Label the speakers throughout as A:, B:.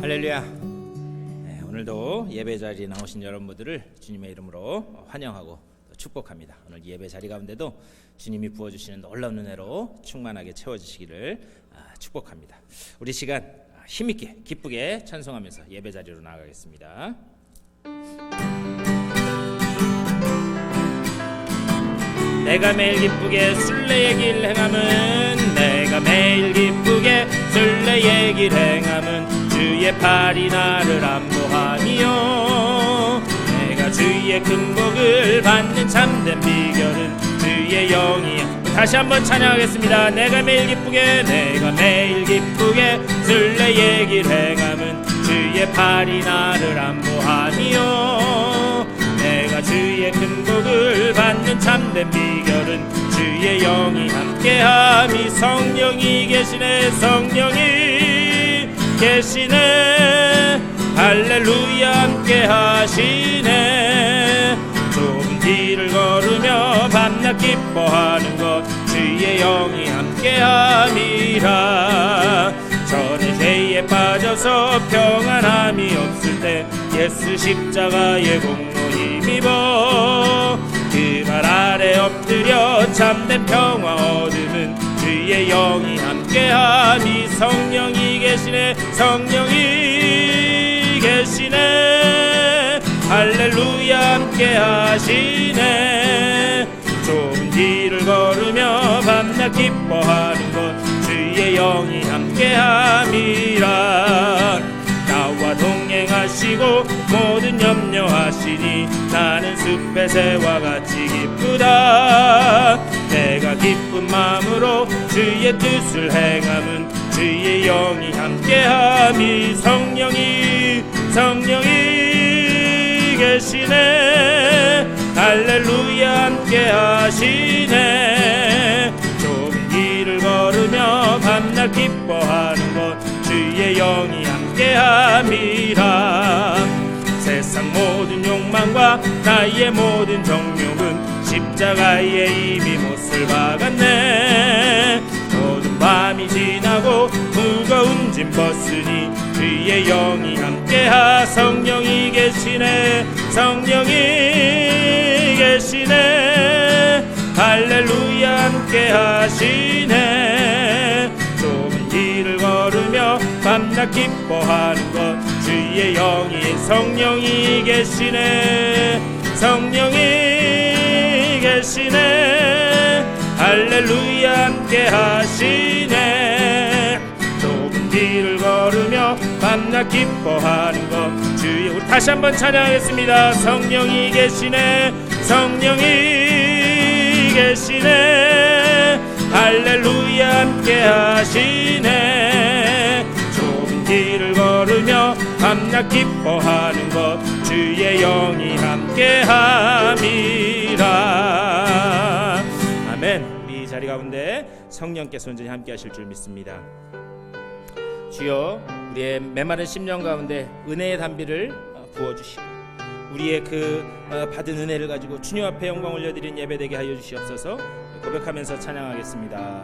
A: 할렐루야. 오늘도 예배 자리에 나오신 여러분들을 주님의 이름으로 환영하고 축복합니다. 오늘 예배 자리 가운데도 주님이 부어주시는 놀라운 은혜로 충만하게 채워주시기를 축복합니다. 우리 시간 힘있게 기쁘게 찬송하면서 예배 자리로 나아가겠습니다. 내가 매일 기쁘게 순례의 길 행함은, 내가 매일 기쁘게 순례의 길 행함은 주의 팔이 나를 안보하며, 내가 주의 큰 복을 받는 참된 비결은 주의 영이야. 다시 한번 찬양하겠습니다. 내가 매일 기쁘게, 내가 매일 기쁘게 순례의 길 행함은 주의 팔이 나를 안보하며, 내가 주의 큰 복을 받는 참된 비결은 주의 영이 함께함이. 성령이 계시네, 성령이 계시네, 할렐루야 함께하시네. 좁은 길을 걸으며 밤낮 기뻐하는 것 주의 영이 함께함이라. 전에 죄에 빠져서 평안함이 없을 때 예수 십자가의 공로 힘입어 그 발 아래 엎드려 참된 평화 얻음은 주의 영이 함께하니. 성령이 계시네, 성령이 계시네, 할렐루야 함께하시네. 좁은 길을 걸으며 밤낮 기뻐하는 것 주의 영이 함께함이라. 나와 동행하시고 모든 염려하시니 나는 숲의 새와 같이 기쁘다. 내가 기쁜 마음으로 주의 뜻을 행함은 주의 영이 함께함이. 성령이, 성령이 계시네, 할렐루야 함께하시네. 좁은 길을 걸으며 밤낮 기뻐하는 것 주의 영이 함께함이라. 세상 모든 욕망과 나의 모든 정욕은 십자가에 이미 못을 박았네. 모든 밤이 지나고 무거운 짐 벗으니 주의 영이 함께하. 성령이 계시네, 성령이 계시네, 할렐루야 함께하시네. 좁은 길을 걸으며 밤낮 기뻐하는 것 주의 영이. 성령이 계시네, 성령이 계시네, 할렐루야 함께하시네. 좁은 길을 걸으며 밤낮 기뻐하는 것 주의. 우리 다시 한번 찬양하겠습니다. 성령이 계시네, 성령이 계시네, 할렐루야 함께하시네. 좁은 길을 걸으며 밤낮 기뻐하는 것 주의 영이 함께함이라. 아멘. 우리 자리 가운데 성령께서 온전히 함께하실 줄 믿습니다. 주여, 우리의 메마른 심령 가운데 은혜의 단비를 부어주시고 우리의 그 받은 은혜를 가지고 주님 앞에 영광 올려드린 예배되게 하여 주시옵소서. 고백하면서 찬양하겠습니다.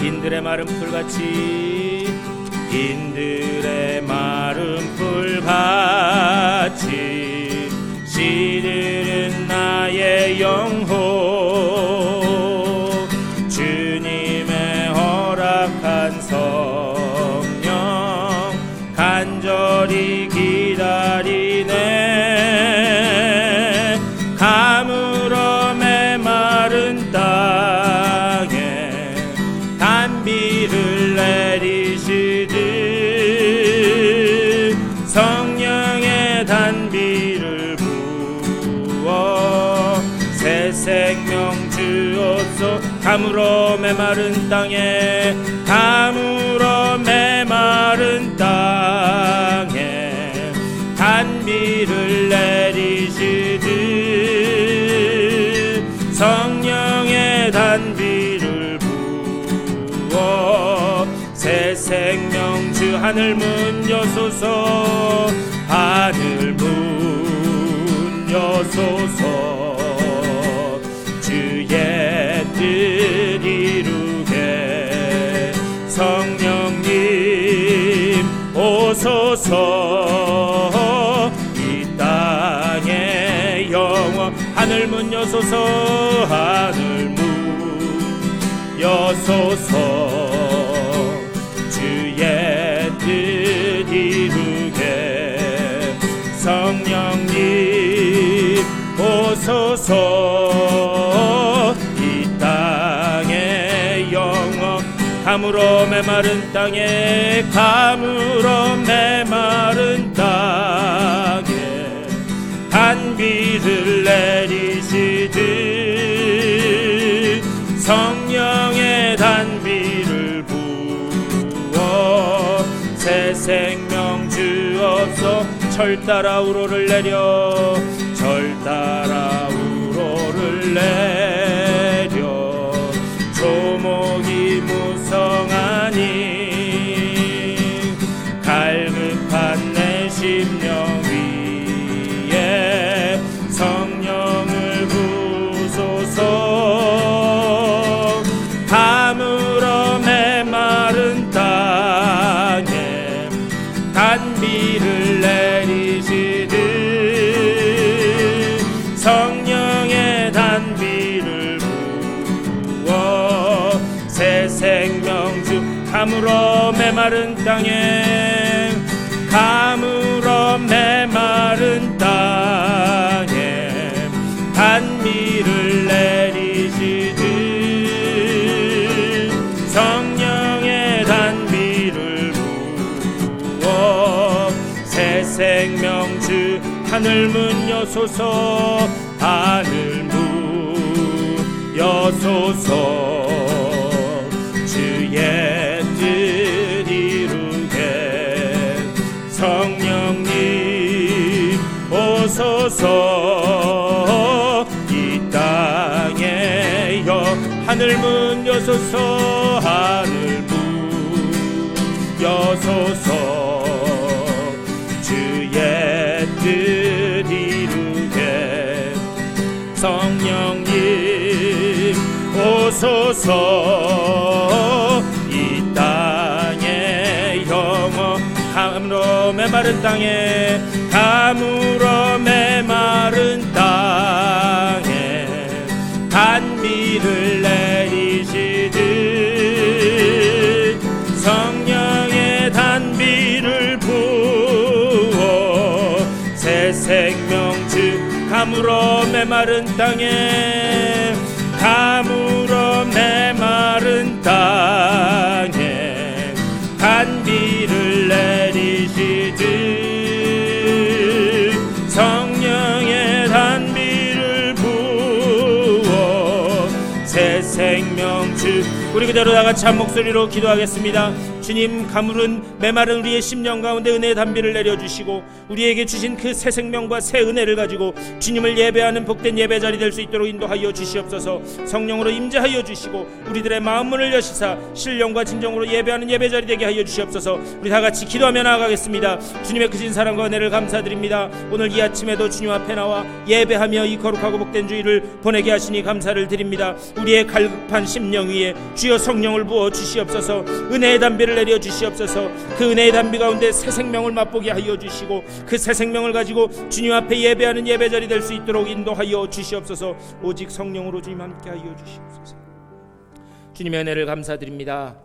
A: 인들의 마른 풀같이, 인들의 마른 풀같이 시들은 나의 영혼. 주님의 허락한 성령 간절히 기다리네. 가물어 메마른 땅에 단비를 내리시듯 성령의 단비를 부어 새 생명 주옵소. 가물어 메마른 땅에, 가물어 메마른 땅에 단비를 내리시듯 성령의 단비를 부어 새 생명 주. 하늘 문 여소서, 하늘 문 여소서. 주의 뜻 이루게 오소서. 이 땅의 영원 하늘 문 여소서. 하늘 문 여소서. 주의 뜻 이루게 성령님 오소서. 이 땅의 영원 가물어 메마른 땅에 가물어 메마른 땅에 단비를 내리시듯 성령의 단비를 부어 새 생명 주옵소. 절 따라 우로를 내려 절 따라 우로를 내려 조목이 무성하니 갈급한 내 심령 위에 성령을 부소서. 가물어 메마른 땅에 단비를 내리시듯 성령의 단비를 부어 새 생명주. 가물어 메마른 땅에 가물어 메마른 땅에 단비를 내리시듯 성령의 단비를 부어 새 생명주. 하늘 문 여소서. 하늘 문 여소서. 주의 뜻 이루게 성령님 오소서. 이 땅에 하늘 문 여소서. 하늘 문 여소서. 주의 뜻 이루게 성령님 오소서. 이 땅에 영원 가물어 메마른 땅에 가물어 메마른 땅에 단비를 내리시듯 성령의 단비를 부어 새 생명주. 가물어 메마른 땅에 가물어 메마른 땅에 단비를 내리시듯 성령의 단비를 부어 새 생명주. 우리 그대로 다같이 한 목소리로 기도하겠습니다. 주님, 가물은 메마른 우리의 심령 가운데 은혜의 단비를 내려주시고 우리에게 주신 그 새 생명과 새 은혜를 가지고 주님을 예배하는 복된 예배 자리 될 수 있도록 인도하여 주시옵소서. 성령으로 임재하여 주시고 우리들의 마음 문을 여시사 신령과 진정으로 예배하는 예배 자리 되게 하여 주시옵소서. 우리 다같이 기도하며 나아가겠습니다. 주님의 크신 사랑과 은혜를 감사드립니다. 오늘 이 아침에도 주님 앞에 나와 예배하며 이 거룩하고 복된 주일을 보내게 하시니 감사를 드립니다. 우리의 갈급한 심령 위에 주여 성령을 부어 주시옵소서. 은혜의 단비를 내려 주시옵소서. 그 은혜의 단비 가운데 새 생명을 맛보게 하여 주시고 그 새 생명을 가지고 주님 앞에 예배하는 예배 자리 될 수 있도록 인도하여 주시옵소서. 오직 성령으로 주님 함께 하여 주시옵소서. 주님의 은혜를 감사드립니다.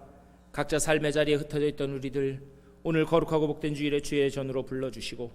A: 각자 삶의 자리에 흩어져 있던 우리들 오늘 거룩하고 복된 주일에 주의 전으로 불러주시고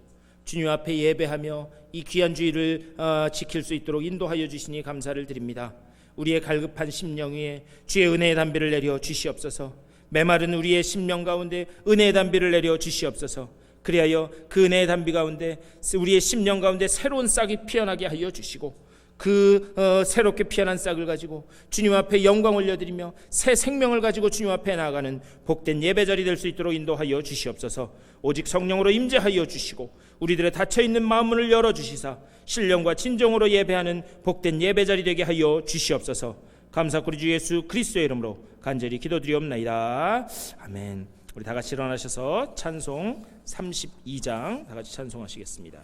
A: 주님 앞에 예배하며 이 귀한 주일을 지킬 수 있도록 인도하여 주시니 감사를 드립니다. 우리의 갈급한 심령 위에 주의 은혜의 단비를 내려 주시옵소서. 메마른 우리의 심령 가운데 은혜의 단비를 내려 주시옵소서. 그리하여 그 은혜의 단비 가운데 우리의 심령 가운데 새로운 싹이 피어나게 하여 주시고 그 새롭게 피어난 싹을 가지고 주님 앞에 영광 올려드리며 새 생명을 가지고 주님 앞에 나아가는 복된 예배자리 될 수 있도록 인도하여 주시옵소서. 오직 성령으로 임재하여 주시고 우리들의 닫혀있는 마음문을 열어주시사 신령과 진정으로 예배하는 복된 예배자리 되게 하여 주시옵소서. 감사하고 우리 주 예수 그리스도의 이름으로 간절히 기도드리옵나이다. 아멘. 우리 다같이 일어나셔서 찬송 32장 다같이 찬송하시겠습니다.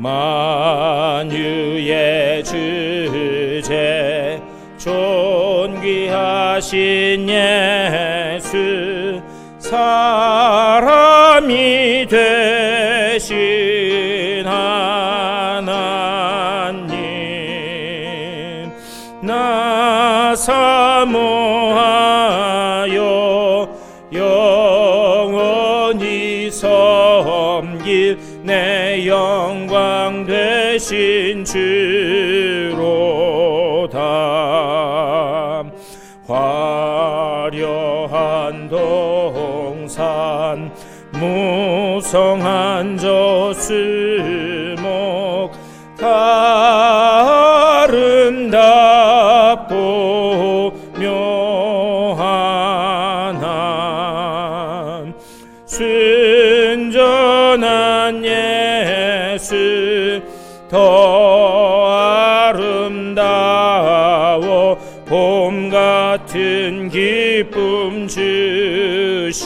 A: 만유의 주제 존귀하신 예수 사람이 되신 하나님 나 사모하여 영원히 섬길 내 영광 되신 주로다. 화려한 동산 무성한 저수목 다 아름답고 묘한 순전한 예수 더 아름다워 봄 같은 기쁨 주시네.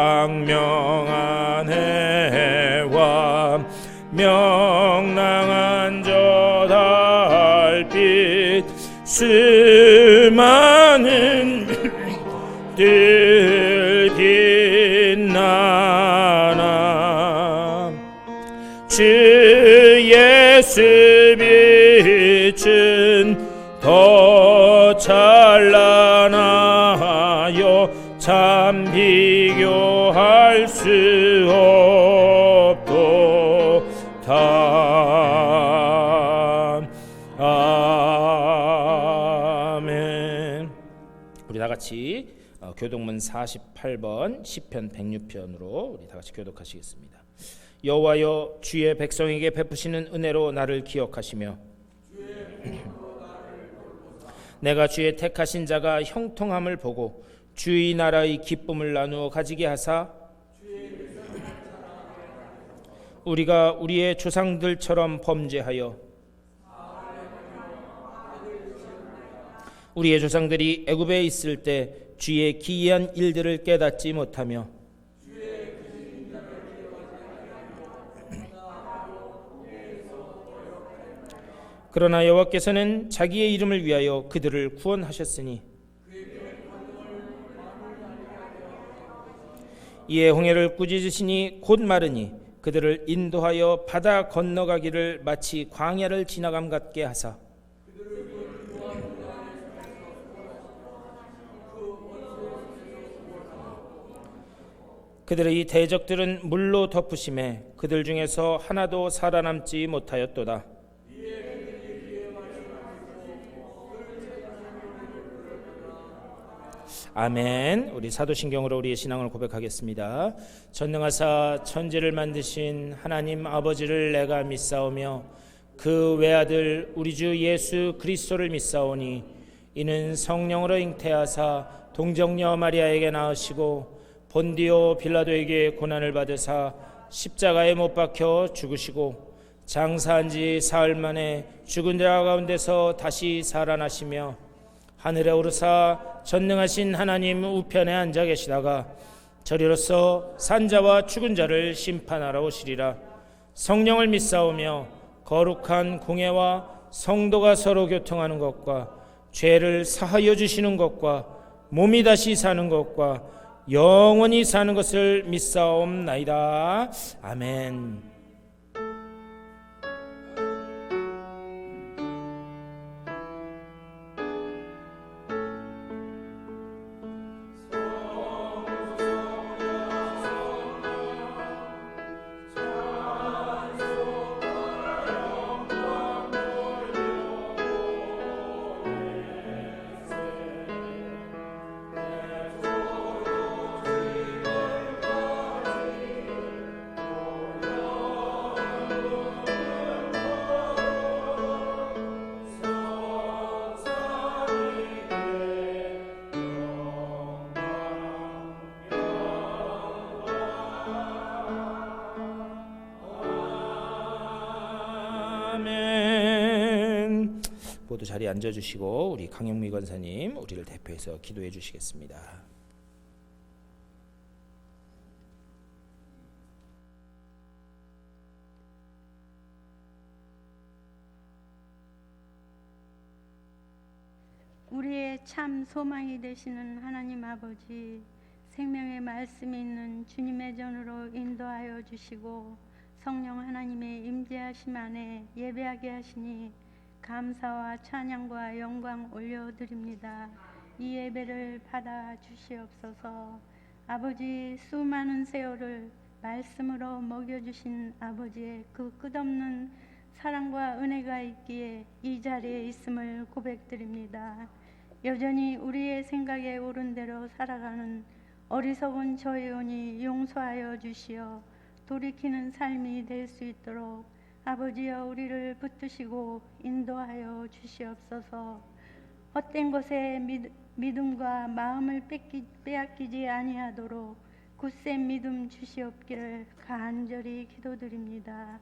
A: 광명한 해와 명랑한 저 달빛 수많은 들 빛나나 주 예수 빛은 더 찬란하여 참 비교할 수 없도다. 아멘. 우리 다 같이 교독문 48번 시편 106편으로 우리 다 같이 교독하시겠습니다. 여호와여 주의 백성에게 베푸시는 은혜로 나를 기억하시며 내가 주의 택하신 자가 형통함을 보고 주의 나라의 기쁨을 나누어 가지게 하사 우리가 우리의 조상들처럼 범죄하여 우리의 조상들이 애굽에 있을 때 주의 기이한 일들을 깨닫지 못하며 그러나 여호와께서는 자기의 이름을 위하여 그들을 구원하셨으니 이에 홍해를 꾸짖으시니 곧 마르니 그들을 인도하여 바다 건너가기를 마치 광야를 지나감 같게 하사 그들의 대적들은 물로 덮으심에 그들 중에서 하나도 살아남지 못하였도다. 아멘. 우리 사도신경으로 우리의 신앙을 고백하겠습니다. 전능하사 천지를 만드신 하나님 아버지를 내가 믿사오며 그 외아들 우리 주 예수 그리스도를 믿사오니 이는 성령으로 잉태하사 동정녀 마리아에게 낳으시고 본디오 빌라도에게 고난을 받으사 십자가에 못 박혀 죽으시고 장사한 지 사흘 만에 죽은 자 가운데서 다시 살아나시며 하늘에 오르사 전능하신 하나님 우편에 앉아 계시다가 저리로서 산자와 죽은 자를 심판하러 오시리라. 성령을 믿사오며 거룩한 공예와 성도가 서로 교통하는 것과 죄를 사하여 주시는 것과 몸이 다시 사는 것과 영원히 사는 것을 믿사옵나이다. 아멘. 모두 자리에 앉아주시고 우리 강영미 권사님 우리를 대표해서 기도해 주시겠습니다.
B: 참 소망이 되시는 하나님 아버지, 생명의 말씀이 있는 주님의 전으로 인도하여 주시고 성령 하나님의 임재하심 안에 예배하게 하시니 감사와 찬양과 영광 올려드립니다. 이 예배를 받아 주시옵소서. 아버지, 수많은 세월을 말씀으로 먹여주신 아버지의 그 끝없는 사랑과 은혜가 있기에 이 자리에 있음을 고백드립니다. 여전히 우리의 생각에 옳은 대로 살아가는 어리석은 저희온이 용서하여 주시어 돌이키는 삶이 될 수 있도록 아버지여 우리를 붙드시고 인도하여 주시옵소서. 헛된 것에 믿음과 마음을 빼앗기지 아니하도록 굳센 믿음 주시옵기를 간절히 기도드립니다.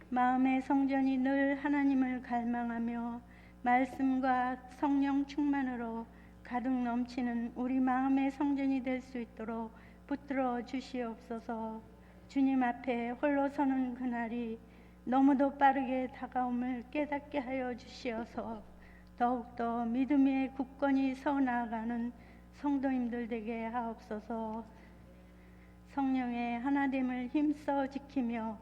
B: 마음의 성전이 늘 하나님을 갈망하며 말씀과 성령 충만으로 가득 넘치는 우리 마음의 성전이 될 수 있도록 붙들어 주시옵소서. 주님 앞에 홀로 서는 그날이 너무도 빠르게 다가옴을 깨닫게 하여 주시어서 더욱더 믿음의 굳건히 서 나아가는 성도님들 되게 하옵소서. 성령의 하나됨을 힘써 지키며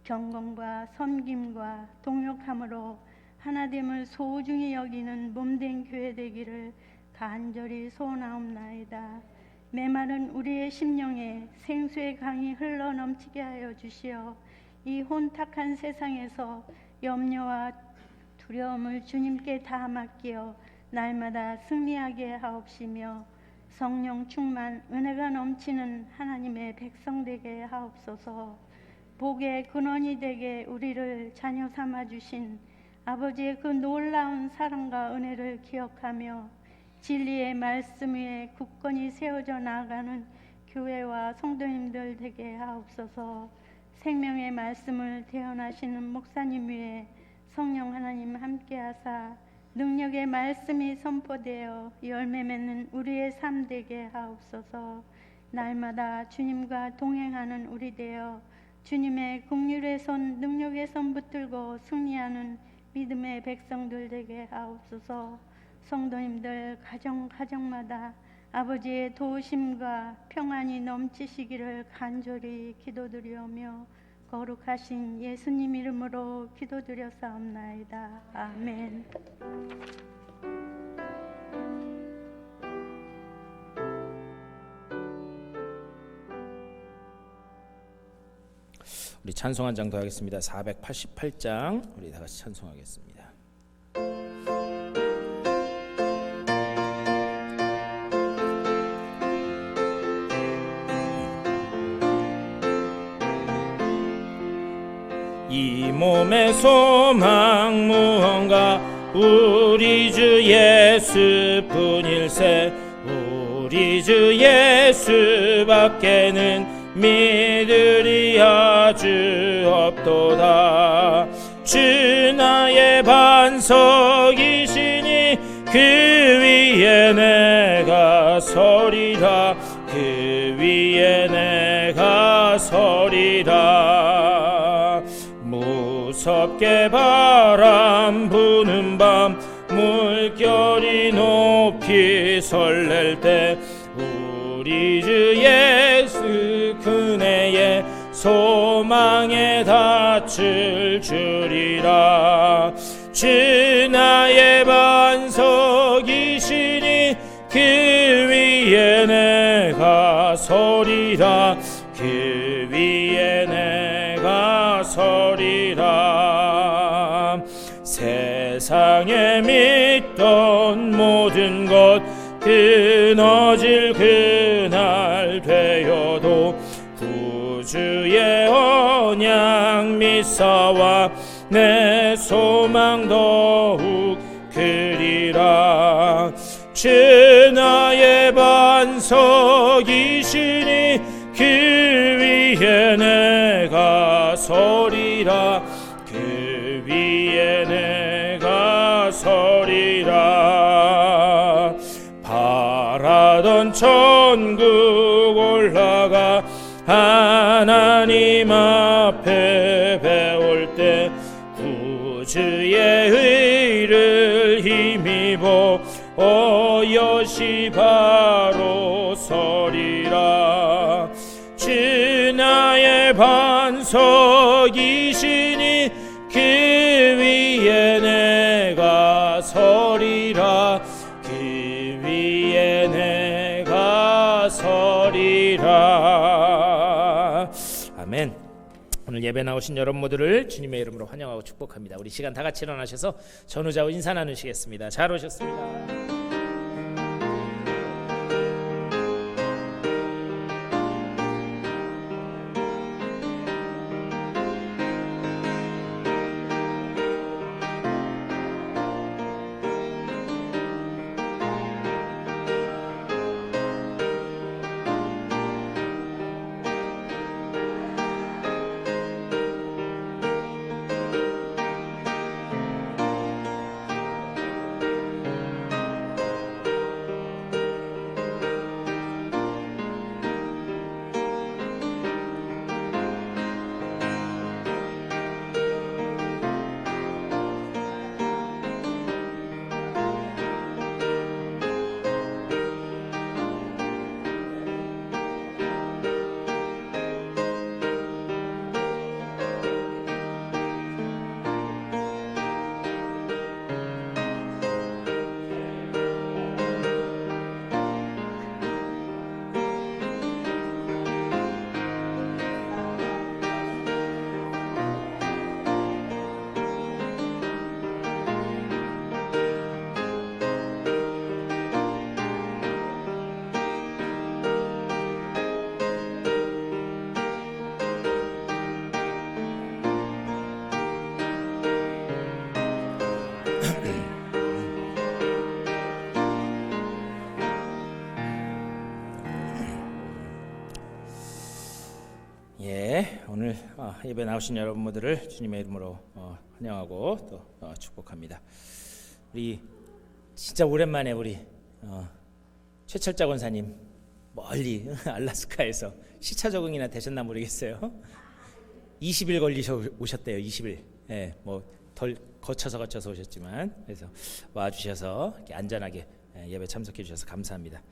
B: 경건과 섬김과 동역함으로 하나됨을 소중히 여기는 몸된 교회 되기를 간절히 소원하옵나이다. 메마른 우리의 심령에 생수의 강이 흘러 넘치게 하여 주시어 이 혼탁한 세상에서 염려와 두려움을 주님께 다 맡기어 날마다 승리하게 하옵시며 성령 충만 은혜가 넘치는 하나님의 백성 되게 하옵소서. 복의 근원이 되게 우리를 자녀 삼아 주신 아버지의 그 놀라운 사랑과 은혜를 기억하며 진리의 말씀 위에 굳건히 세워져 나아가는 교회와 성도님들 되게 하옵소서. 생명의 말씀을 대언하시는 목사님 위에 성령 하나님 함께하사 능력의 말씀이 선포되어 열매 맺는 우리의 삶 되게 하옵소서. 날마다 주님과 동행하는 우리 되어 주님의 긍휼의 손 능력의 손 붙들고 승리하는 믿음의 백성들 되게 하옵소서. 성도님들 가정마다 아버지의 도우심과 평안이 넘치시기를 간절히 기도드리오며 거룩하신 예수님 이름으로 기도드렸사옵나이다. 아멘.
A: 우리 찬송 한 장 더 하겠습니다. 488장 우리 다 같이 찬송하겠습니다. 이 몸의 소망 무언가 우리 주 예수뿐일세. 우리 주 예수밖에는 믿으리 아주 없도다. 주 나의 반석이시니 그 위에 내가 서리라. 그 위에 내가 서리라. 무섭게 바람 부는 밤 물결이 높이 설렐 때 우리 주 예수 그네의 소망에 닿을 줄이라. 주 나의 반석이시니 그 위에 내가 서리라. 그 위에 내가 서리라. 세상에 믿던 모든 것 끊어질 그날 되어도 구주의 언약 미사와 내 소망 더욱 크리라. 주 나의 반석이시니 그 위에 내가 서리라. 그 위에 내가 서리라. 바라던 천국 올라가 하나님 앞에 배울 때 구주의 의를 힘입어 것이 바로 서리라. 주 나의 반석이시니 그 위에 내가 서리라. 그 위에 내가 서리라. 아멘. 오늘 예배 나오신 여러분 모두를 주님의 이름으로 환영하고 축복합니다. 우리 시간 다 같이 일어나셔서 전우자와 인사 나누시겠습니다. 잘 오셨습니다. 오늘 예배 나오신 여러분 모두를 주님의 이름으로 환영하고 또 축복합니다. 우리 진짜 오랜만에 우리 최철자 권사님 멀리 알라스카에서 시차 적응이나 되셨나 모르겠어요. 20일 걸리셔 오셨대요. 20일. 예, 뭐 덜 거쳐서 오셨지만 그래서 와 주셔서 이렇게 안전하게 예배 참석해 주셔서 감사합니다.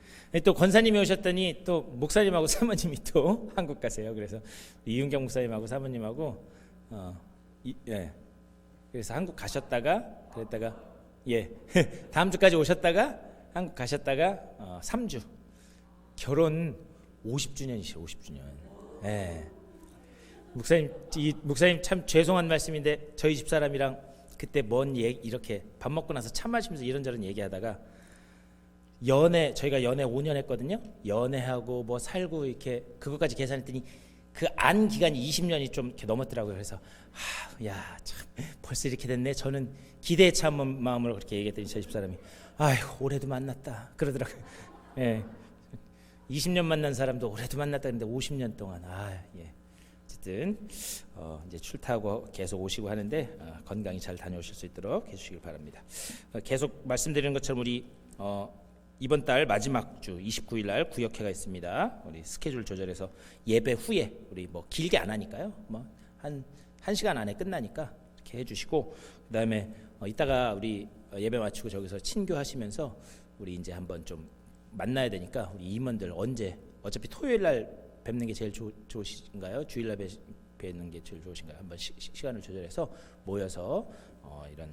A: 또 권사님이 오셨더니 또 목사님하고 사모님이 또 한국 가세요. 그래서 이윤경 목사님하고 사모님하고 그래서 한국 가셨다가 그랬다가 다음 주까지 오셨다가 한국 가셨다가 3주 결혼 50주년이시죠. 50주년. 목사님 참 죄송한 말씀인데 저희 집사람이랑 그때 이렇게 밥 먹고 나서 차 마시면서 이런저런 얘기하다가 저희가 연애 5년 했거든요. 연애하고 뭐 살고 이렇게 그것까지 계산했더니 그 안 기간이 20년이 좀 이렇게 넘었더라고요. 그래서 참 벌써 이렇게 됐네. 저는 기대에 찬 마음으로 그렇게 얘기했더니 저희 집사람이 아이고 올해도 만났다 그러더라고요. 20년 만난 사람도 올해도 만났다 했는데 50년 동안 어쨌든 이제 출타하고 계속 오시고 하는데 건강히 잘 다녀오실 수 있도록 해주시길 바랍니다. 계속 말씀드리는 것처럼 우리 이번 달 마지막 주 29일 날 구역회가 있습니다. 우리 스케줄 조절해서 예배 후에 우리 뭐 길게 안 하니까요. 뭐 한 시간 안에 끝나니까 이렇게 해주시고 그다음에 이따가 우리 예배 마치고 저기서 친교하시면서 우리 이제 한번 좀 만나야 되니까 우리 임원들 언제 어차피 토요일 날 뵙는 게 제일 좋으신가요? 주일 날 뵙는 게 제일 좋으신가요? 한번 시간을 조절해서 모여서 이런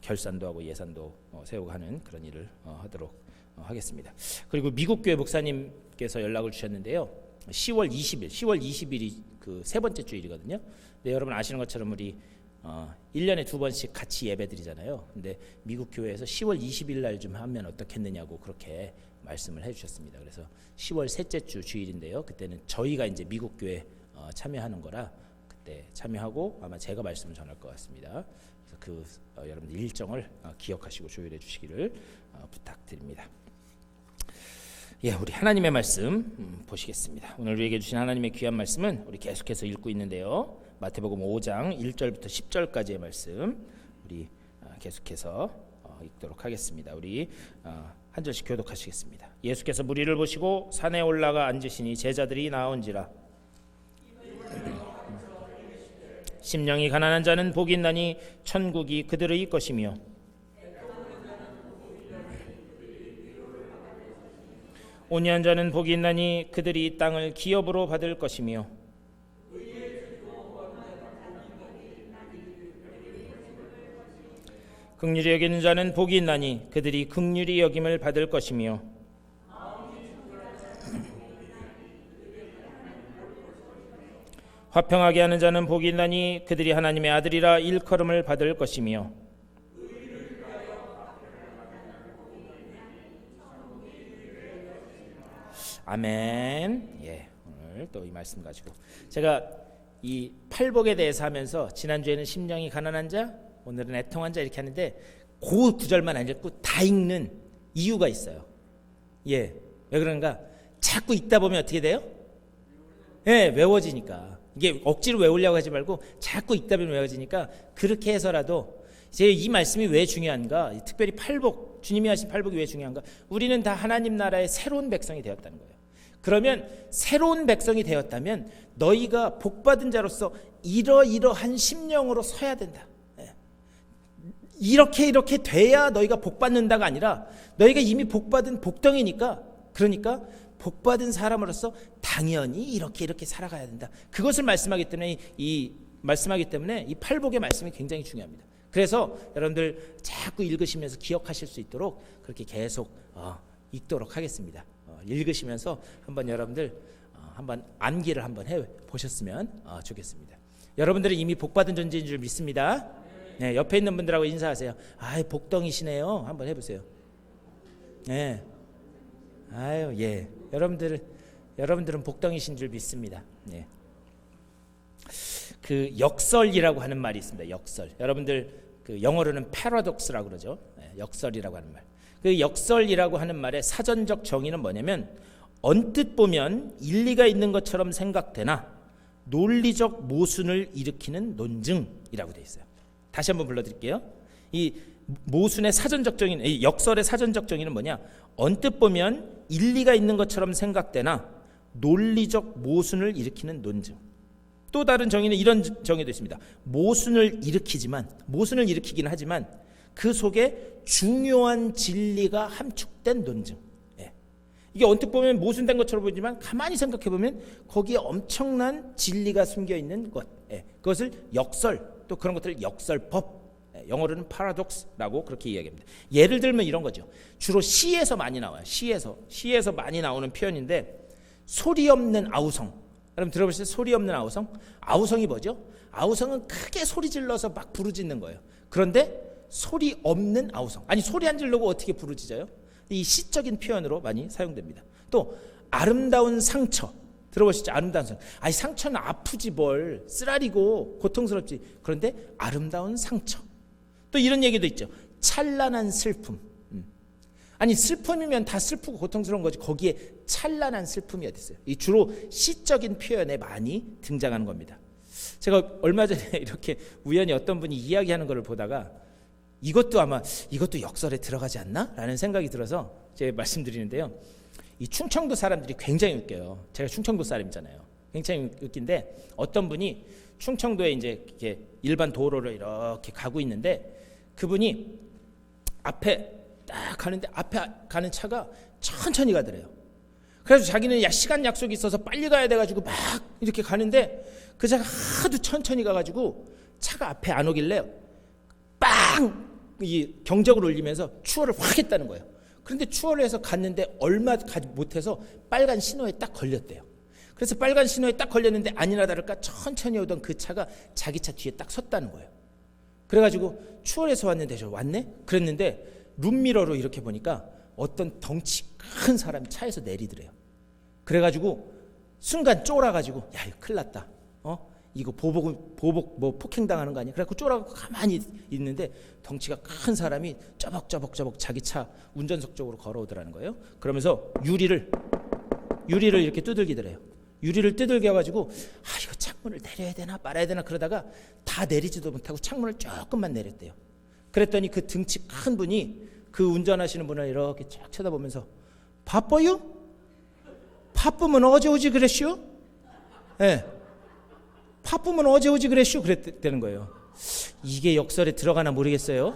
A: 결산도 하고 예산도 세우고 하는 그런 일을 하도록 하겠습니다. 그리고 미국 교회 목사님께서 연락을 주셨는데요. 10월 20일이 그 세 번째 주일이거든요. 근데 여러분 아시는 것처럼 우리 1년에 2번씩 같이 예배드리잖아요. 근데 미국 교회에서 10월 20일 날 좀 하면 어떻겠느냐고 그렇게 말씀을 해주셨습니다. 그래서 10월 셋째 주 주일인데요. 그때는 저희가 이제 미국 교회 참여하는 거라 그때 참여하고 아마 제가 말씀을 전할 것 같습니다. 그래서 여러분들 일정을 기억하시고 조율해 주시기를 부탁드립니다. 우리 하나님의 말씀 보시겠습니다. 오늘 우리에게 주신 하나님의 귀한 말씀은 우리 계속해서 읽고 있는데요. 마태복음 5장 1절부터 10절까지의 말씀 우리 계속해서 읽도록 하겠습니다. 우리 한 절씩 교독하시겠습니다. 예수께서 무리를 보시고 산에 올라가 앉으시니 제자들이 나온지라. 심령이 가난한 자는 복이 있나니 천국이 그들의 것이며 온유한 자는 복이 있나니 그들이 이 땅을 기업으로 받을 것이며 긍휼히 여기는 자는 복이 있나니 그들이 긍휼히 여김을 받을 것이며 화평하게 하는 자는 복이 있나니 그들이 하나님의 아들이라 일컬음을 받을 것이며 아멘. 예, 오늘 또 이 말씀 가지고 제가 이 팔복에 대해서 하면서 지난주에는 심령이 가난한 자, 오늘은 애통한 자 이렇게 하는데 그 구절만 안 읽고 다 읽는 이유가 있어요. 예, 왜 그런가? 자꾸 읽다 보면 어떻게 돼요? 예, 외워지니까. 이게 억지로 외우려고 하지 말고 자꾸 읽다 보면 외워지니까 그렇게 해서라도 이제 이 말씀이 왜 중요한가? 특별히 팔복, 주님이 하신 팔복이 왜 중요한가? 우리는 다 하나님 나라의 새로운 백성이 되었다는 거예요. 그러면 새로운 백성이 되었다면 너희가 복받은 자로서 이러이러한 심령으로 서야 된다. 이렇게 돼야 너희가 복받는다가 아니라 너희가 이미 복받은 복덩이니까, 그러니까 복받은 사람으로서 당연히 이렇게 살아가야 된다. 그것을 말씀하기 때문에 이 팔복의 말씀이 굉장히 중요합니다. 그래서 여러분들 자꾸 읽으시면서 기억하실 수 있도록 그렇게 계속 읽도록 하겠습니다. 읽으시면서 한번 여러분들 한번 암기를 한번 해 보셨으면 좋겠습니다. 여러분들은 이미 복받은 존재인 줄 믿습니다. 네, 옆에 있는 분들하고 인사하세요. 아이, 복덩이시네요. 한번 해보세요. 네. 아유, 예. 여러분들은 복덩이신 줄 믿습니다. 네. 그 역설이라고 하는 말이 있습니다. 역설. 여러분들 그 영어로는 paradox라고 그러죠. 네, 역설이라고 하는 말. 그 역설이라고 하는 말의 사전적 정의는 뭐냐면 언뜻 보면 일리가 있는 것처럼 생각되나 논리적 모순을 일으키는 논증이라고 되어 있어요. 다시 한번 불러드릴게요. 이 모순의 사전적 정의는, 이 역설의 사전적 정의는 뭐냐? 언뜻 보면 일리가 있는 것처럼 생각되나 논리적 모순을 일으키는 논증. 또 다른 정의는 이런 정의도 있습니다. 모순을 일으키긴 하지만 그 속에 중요한 진리가 함축된 논증. 예. 이게 언뜻 보면 모순된 것처럼 보이지만 가만히 생각해 보면 거기에 엄청난 진리가 숨겨 있는 것. 예. 그것을 역설, 또 그런 것들을 역설법, 영어로는 paradox라고 그렇게 이야기합니다. 예를 들면 이런 거죠. 주로 시에서 많이 나와요. 시에서 많이 나오는 표현인데 소리 없는 아우성. 여러분 들어보셨어요? 소리 없는 아우성? 아우성이 뭐죠? 아우성은 크게 소리 질러서 막 부르짖는 거예요. 그런데 소리 없는 아우성. 아니, 소리 안 지르고 어떻게 부르짖어요? 이 시적인 표현으로 많이 사용됩니다. 또 아름다운 상처. 들어보시죠? 아름다운 상처. 아니, 상처는 아프지 뭘, 쓰라리고 고통스럽지. 그런데 아름다운 상처. 또 이런 얘기도 있죠. 찬란한 슬픔. 아니, 슬픔이면 다 슬프고 고통스러운 거지 거기에 찬란한 슬픔이 어디 있어요? 이 주로 시적인 표현에 많이 등장하는 겁니다. 제가 얼마 전에 이렇게 우연히 어떤 분이 이야기하는 것을 보다가 이것도 역설에 들어가지 않나? 라는 생각이 들어서 제가 말씀드리는데요. 이 충청도 사람들이 굉장히 웃겨요. 제가 충청도 사람이잖아요. 굉장히 웃긴데 어떤 분이 충청도에 이제 이렇게 일반 도로를 이렇게 가고 있는데 그분이 앞에 딱 가는데 앞에 가는 차가 천천히 가더래요. 그래서 자기는 시간 약속이 있어서 빨리 가야 돼가지고 막 이렇게 가는데 그 차가 하도 천천히 가가지고 차가 앞에 안 오길래 빵! 이 경적을 울리면서 추월을 확 했다는 거예요. 그런데 추월을 해서 갔는데 얼마 가지 못해서 빨간 신호에 딱 걸렸대요. 그래서 빨간 신호에 딱 걸렸는데 아니나 다를까 천천히 오던 그 차가 자기 차 뒤에 딱 섰다는 거예요. 그래가지고 추월해서 왔네? 그랬는데 룸미러로 이렇게 보니까 어떤 덩치 큰 사람이 차에서 내리더래요. 그래가지고 순간 쫄아가지고 야, 이거 큰일 났다. 이거 보복 뭐 폭행당하는 거 아니야? 그래갖고 쫄아갖고 가만히 있는데 덩치가 큰 사람이 쪼벅 자기 차 운전석 쪽으로 걸어오더라는 거예요. 그러면서 유리를 이렇게 두들기더래요. 유리를 두들겨가지고 이거 창문을 내려야 되나 말아야 되나 그러다가 다 내리지도 못하고 창문을 조금만 내렸대요. 그랬더니 그 등치 큰 분이 그 운전하시는 분을 이렇게 쫙 쳐다보면서 바빠요? 바쁘면 어제 오지 그랬슈? 예. 바쁘면 어제 오지 그랬슈? 그랬다는 거예요. 이게 역설에 들어가나 모르겠어요.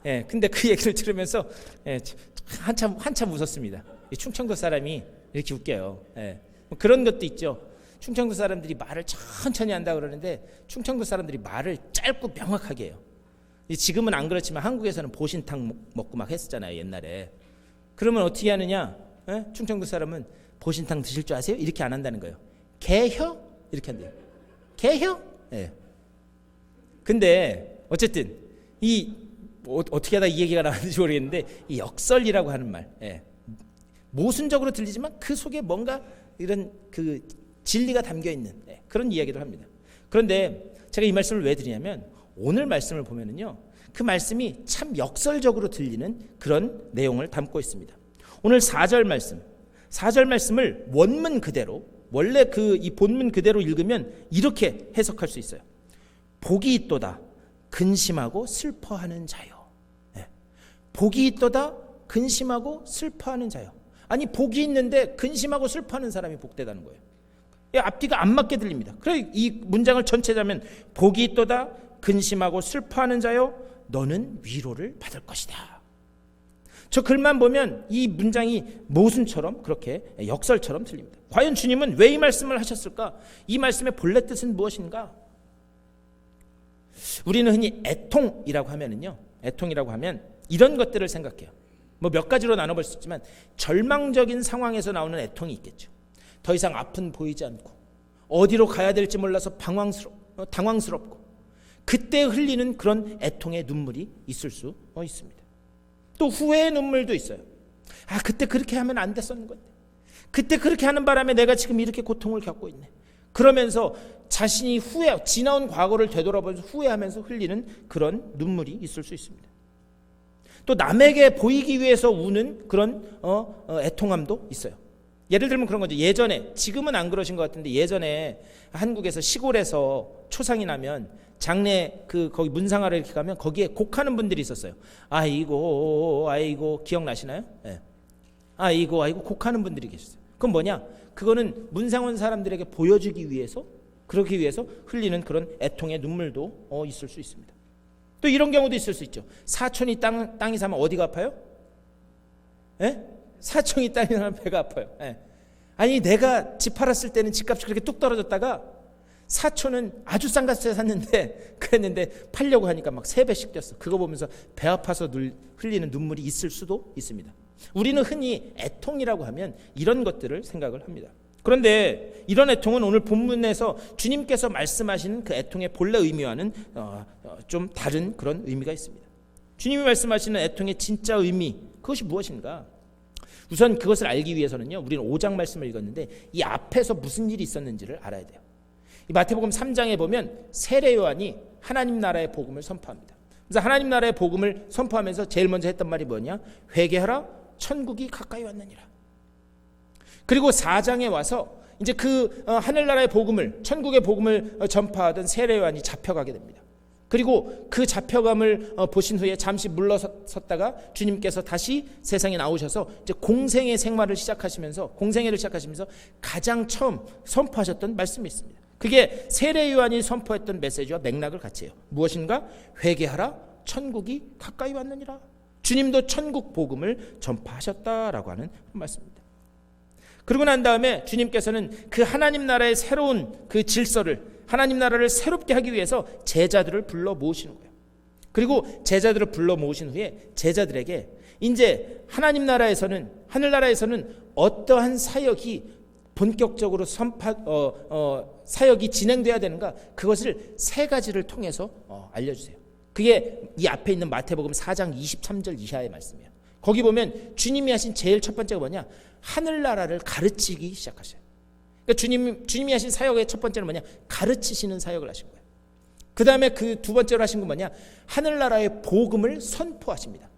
A: 예, 근데 그 얘기를 들으면서 예, 한참 웃었습니다. 이 충청도 사람이 이렇게 웃겨요. 예, 뭐 그런 것도 있죠. 충청도 사람들이 말을 천천히 한다 그러는데 충청도 사람들이 말을 짧고 명확하게 해요. 지금은 안 그렇지만 한국에서는 보신탕 먹고 막 했었잖아요, 옛날에. 그러면 어떻게 하느냐? 예? 충청도 사람은 보신탕 드실 줄 아세요? 이렇게 안 한다는 거예요. 개혀? 이렇게 한대요. 개혀? 예. 근데 어쨌든 어떻게 하다 이 얘기가 나왔는지 모르겠는데 이 역설이라고 하는 말, 예. 모순적으로 들리지만 그 속에 뭔가 이런 그 진리가 담겨 있는 그런 이야기를 합니다. 그런데 제가 이 말씀을 왜 드리냐면 오늘 말씀을 보면은요, 그 말씀이 참 역설적으로 들리는 그런 내용을 담고 있습니다. 오늘 4절 말씀을 원문 그대로, 원래 이 본문 그대로 읽으면 이렇게 해석할 수 있어요. 복이 있도다 근심하고 슬퍼하는 자요. 복이 있도다 근심하고 슬퍼하는 자요. 아니, 복이 있는데 근심하고 슬퍼하는 사람이 복되다는 거예요. 앞뒤가 안 맞게 들립니다. 그래, 이 문장을 전체 자면 복이 있도다 근심하고 슬퍼하는 자요 너는 위로를 받을 것이다. 저 글만 보면 이 문장이 모순처럼, 그렇게 역설처럼 들립니다. 과연 주님은 왜 이 말씀을 하셨을까? 이 말씀의 본래 뜻은 무엇인가? 우리는 흔히 애통이라고 하면 이런 것들을 생각해요. 뭐 몇 가지로 나눠볼 수 있지만 절망적인 상황에서 나오는 애통이 있겠죠. 더 이상 앞은 보이지 않고 어디로 가야 될지 몰라서 당황스럽고 그때 흘리는 그런 애통의 눈물이 있을 수 있습니다. 또 후회의 눈물도 있어요. 아, 그때 그렇게 하면 안 됐었는 건데, 그때 그렇게 하는 바람에 내가 지금 이렇게 고통을 겪고 있네. 그러면서 자신이 지나온 과거를 되돌아보면서 후회하면서 흘리는 그런 눈물이 있을 수 있습니다. 또 남에게 보이기 위해서 우는 그런 애통함도 있어요. 예를 들면 그런 거죠. 예전에, 지금은 안 그러신 것 같은데 예전에 한국에서 시골에서 초상이 나면 장례 거기 문상하러 이렇게 가면 거기에 곡하는 분들이 있었어요. 아이고 기억나시나요? 네. 아이고 곡하는 분들이 계셨어요. 그건 뭐냐? 그거는 문상 온 사람들에게 보여주기 위해서, 그러기 위해서 흘리는 그런 애통의 눈물도 있을 수 있습니다. 또 이런 경우도 있을 수 있죠. 사촌이 땅이 사면 어디가 아파요? 예? 사촌이 땅이 사면 배가 아파요. 예. 아니, 내가 집 팔았을 때는 집값이 그렇게 뚝 떨어졌다가 사촌은 아주 싼 값에 샀는데 그랬는데 팔려고 하니까 막 3배씩 뛰었어. 그거 보면서 배 아파서 흘리는 눈물이 있을 수도 있습니다. 우리는 흔히 애통이라고 하면 이런 것들을 생각을 합니다. 그런데 이런 애통은 오늘 본문에서 주님께서 말씀하시는 그 애통의 본래 의미와는 좀 다른 그런 의미가 있습니다. 주님이 말씀하시는 애통의 진짜 의미, 그것이 무엇인가? 우선 그것을 알기 위해서는요, 우리는 5장 말씀을 읽었는데 이 앞에서 무슨 일이 있었는지를 알아야 돼요. 이 마태복음 3장에 보면 세례 요한이 하나님 나라의 복음을 선포합니다. 그래서 하나님 나라의 복음을 선포하면서 제일 먼저 했던 말이 뭐냐? 회개하라, 천국이 가까이 왔느니라. 그리고 4장에 와서 이제 그 하늘나라의 복음을, 천국의 복음을 전파하던 세례 요한이 잡혀가게 됩니다. 그리고 그 잡혀감을 보신 후에 잠시 물러섰다가 주님께서 다시 세상에 나오셔서 이제 공생애를 시작하시면서 가장 처음 선포하셨던 말씀이 있습니다. 그게 세례 요한이 선포했던 메시지와 맥락을 같이 해요. 무엇인가? 회개하라, 천국이 가까이 왔느니라. 주님도 천국 복음을 전파하셨다라고 하는 말씀입니다. 그러고 난 다음에 주님께서는 그 하나님 나라의 새로운 그 질서를, 하나님 나라를 새롭게 하기 위해서 제자들을 불러 모으시는 거예요. 그리고 제자들을 불러 모으신 후에 제자들에게 이제 하나님 나라에서는, 하늘나라에서는 어떠한 사역이 본격적으로 사역이 진행돼야 되는가, 그것을 3가지를 통해서 알려주세요. 그게 이 앞에 있는 마태복음 4장 23절 이하의 말씀이에요. 거기 보면 주님이 하신 제일 첫 번째가 뭐냐? 하늘나라를 가르치기 시작하셔요. 그러니까 주님이 하신 사역의 첫 번째는 뭐냐? 가르치시는 사역을 하신 거예요. 그 다음에 그 두 번째로 하신 건 뭐냐? 하늘나라의 복음을 선포하십니다.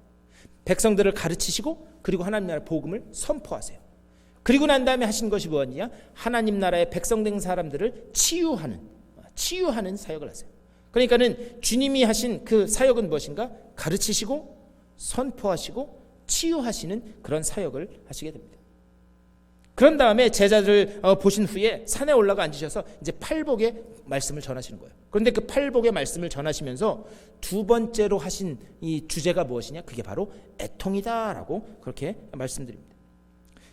A: 백성들을 가르치시고 그리고 하나님 나라의 복음을 선포하세요. 그리고 난 다음에 하신 것이 뭐냐? 하나님 나라의 백성된 사람들을 치유하는 사역을 하세요. 그러니까는 주님이 하신 그 사역은 무엇인가? 가르치시고 선포하시고 치유하시는 그런 사역을 하시게 됩니다. 그런 다음에 제자들 보신 후에 산에 올라가 앉으셔서 이제 팔복의 말씀을 전하시는 거예요. 그런데 그 팔복의 말씀을 전하시면서 두 번째로 하신 이 주제가 무엇이냐? 그게 바로 애통이다라고 그렇게 말씀드립니다.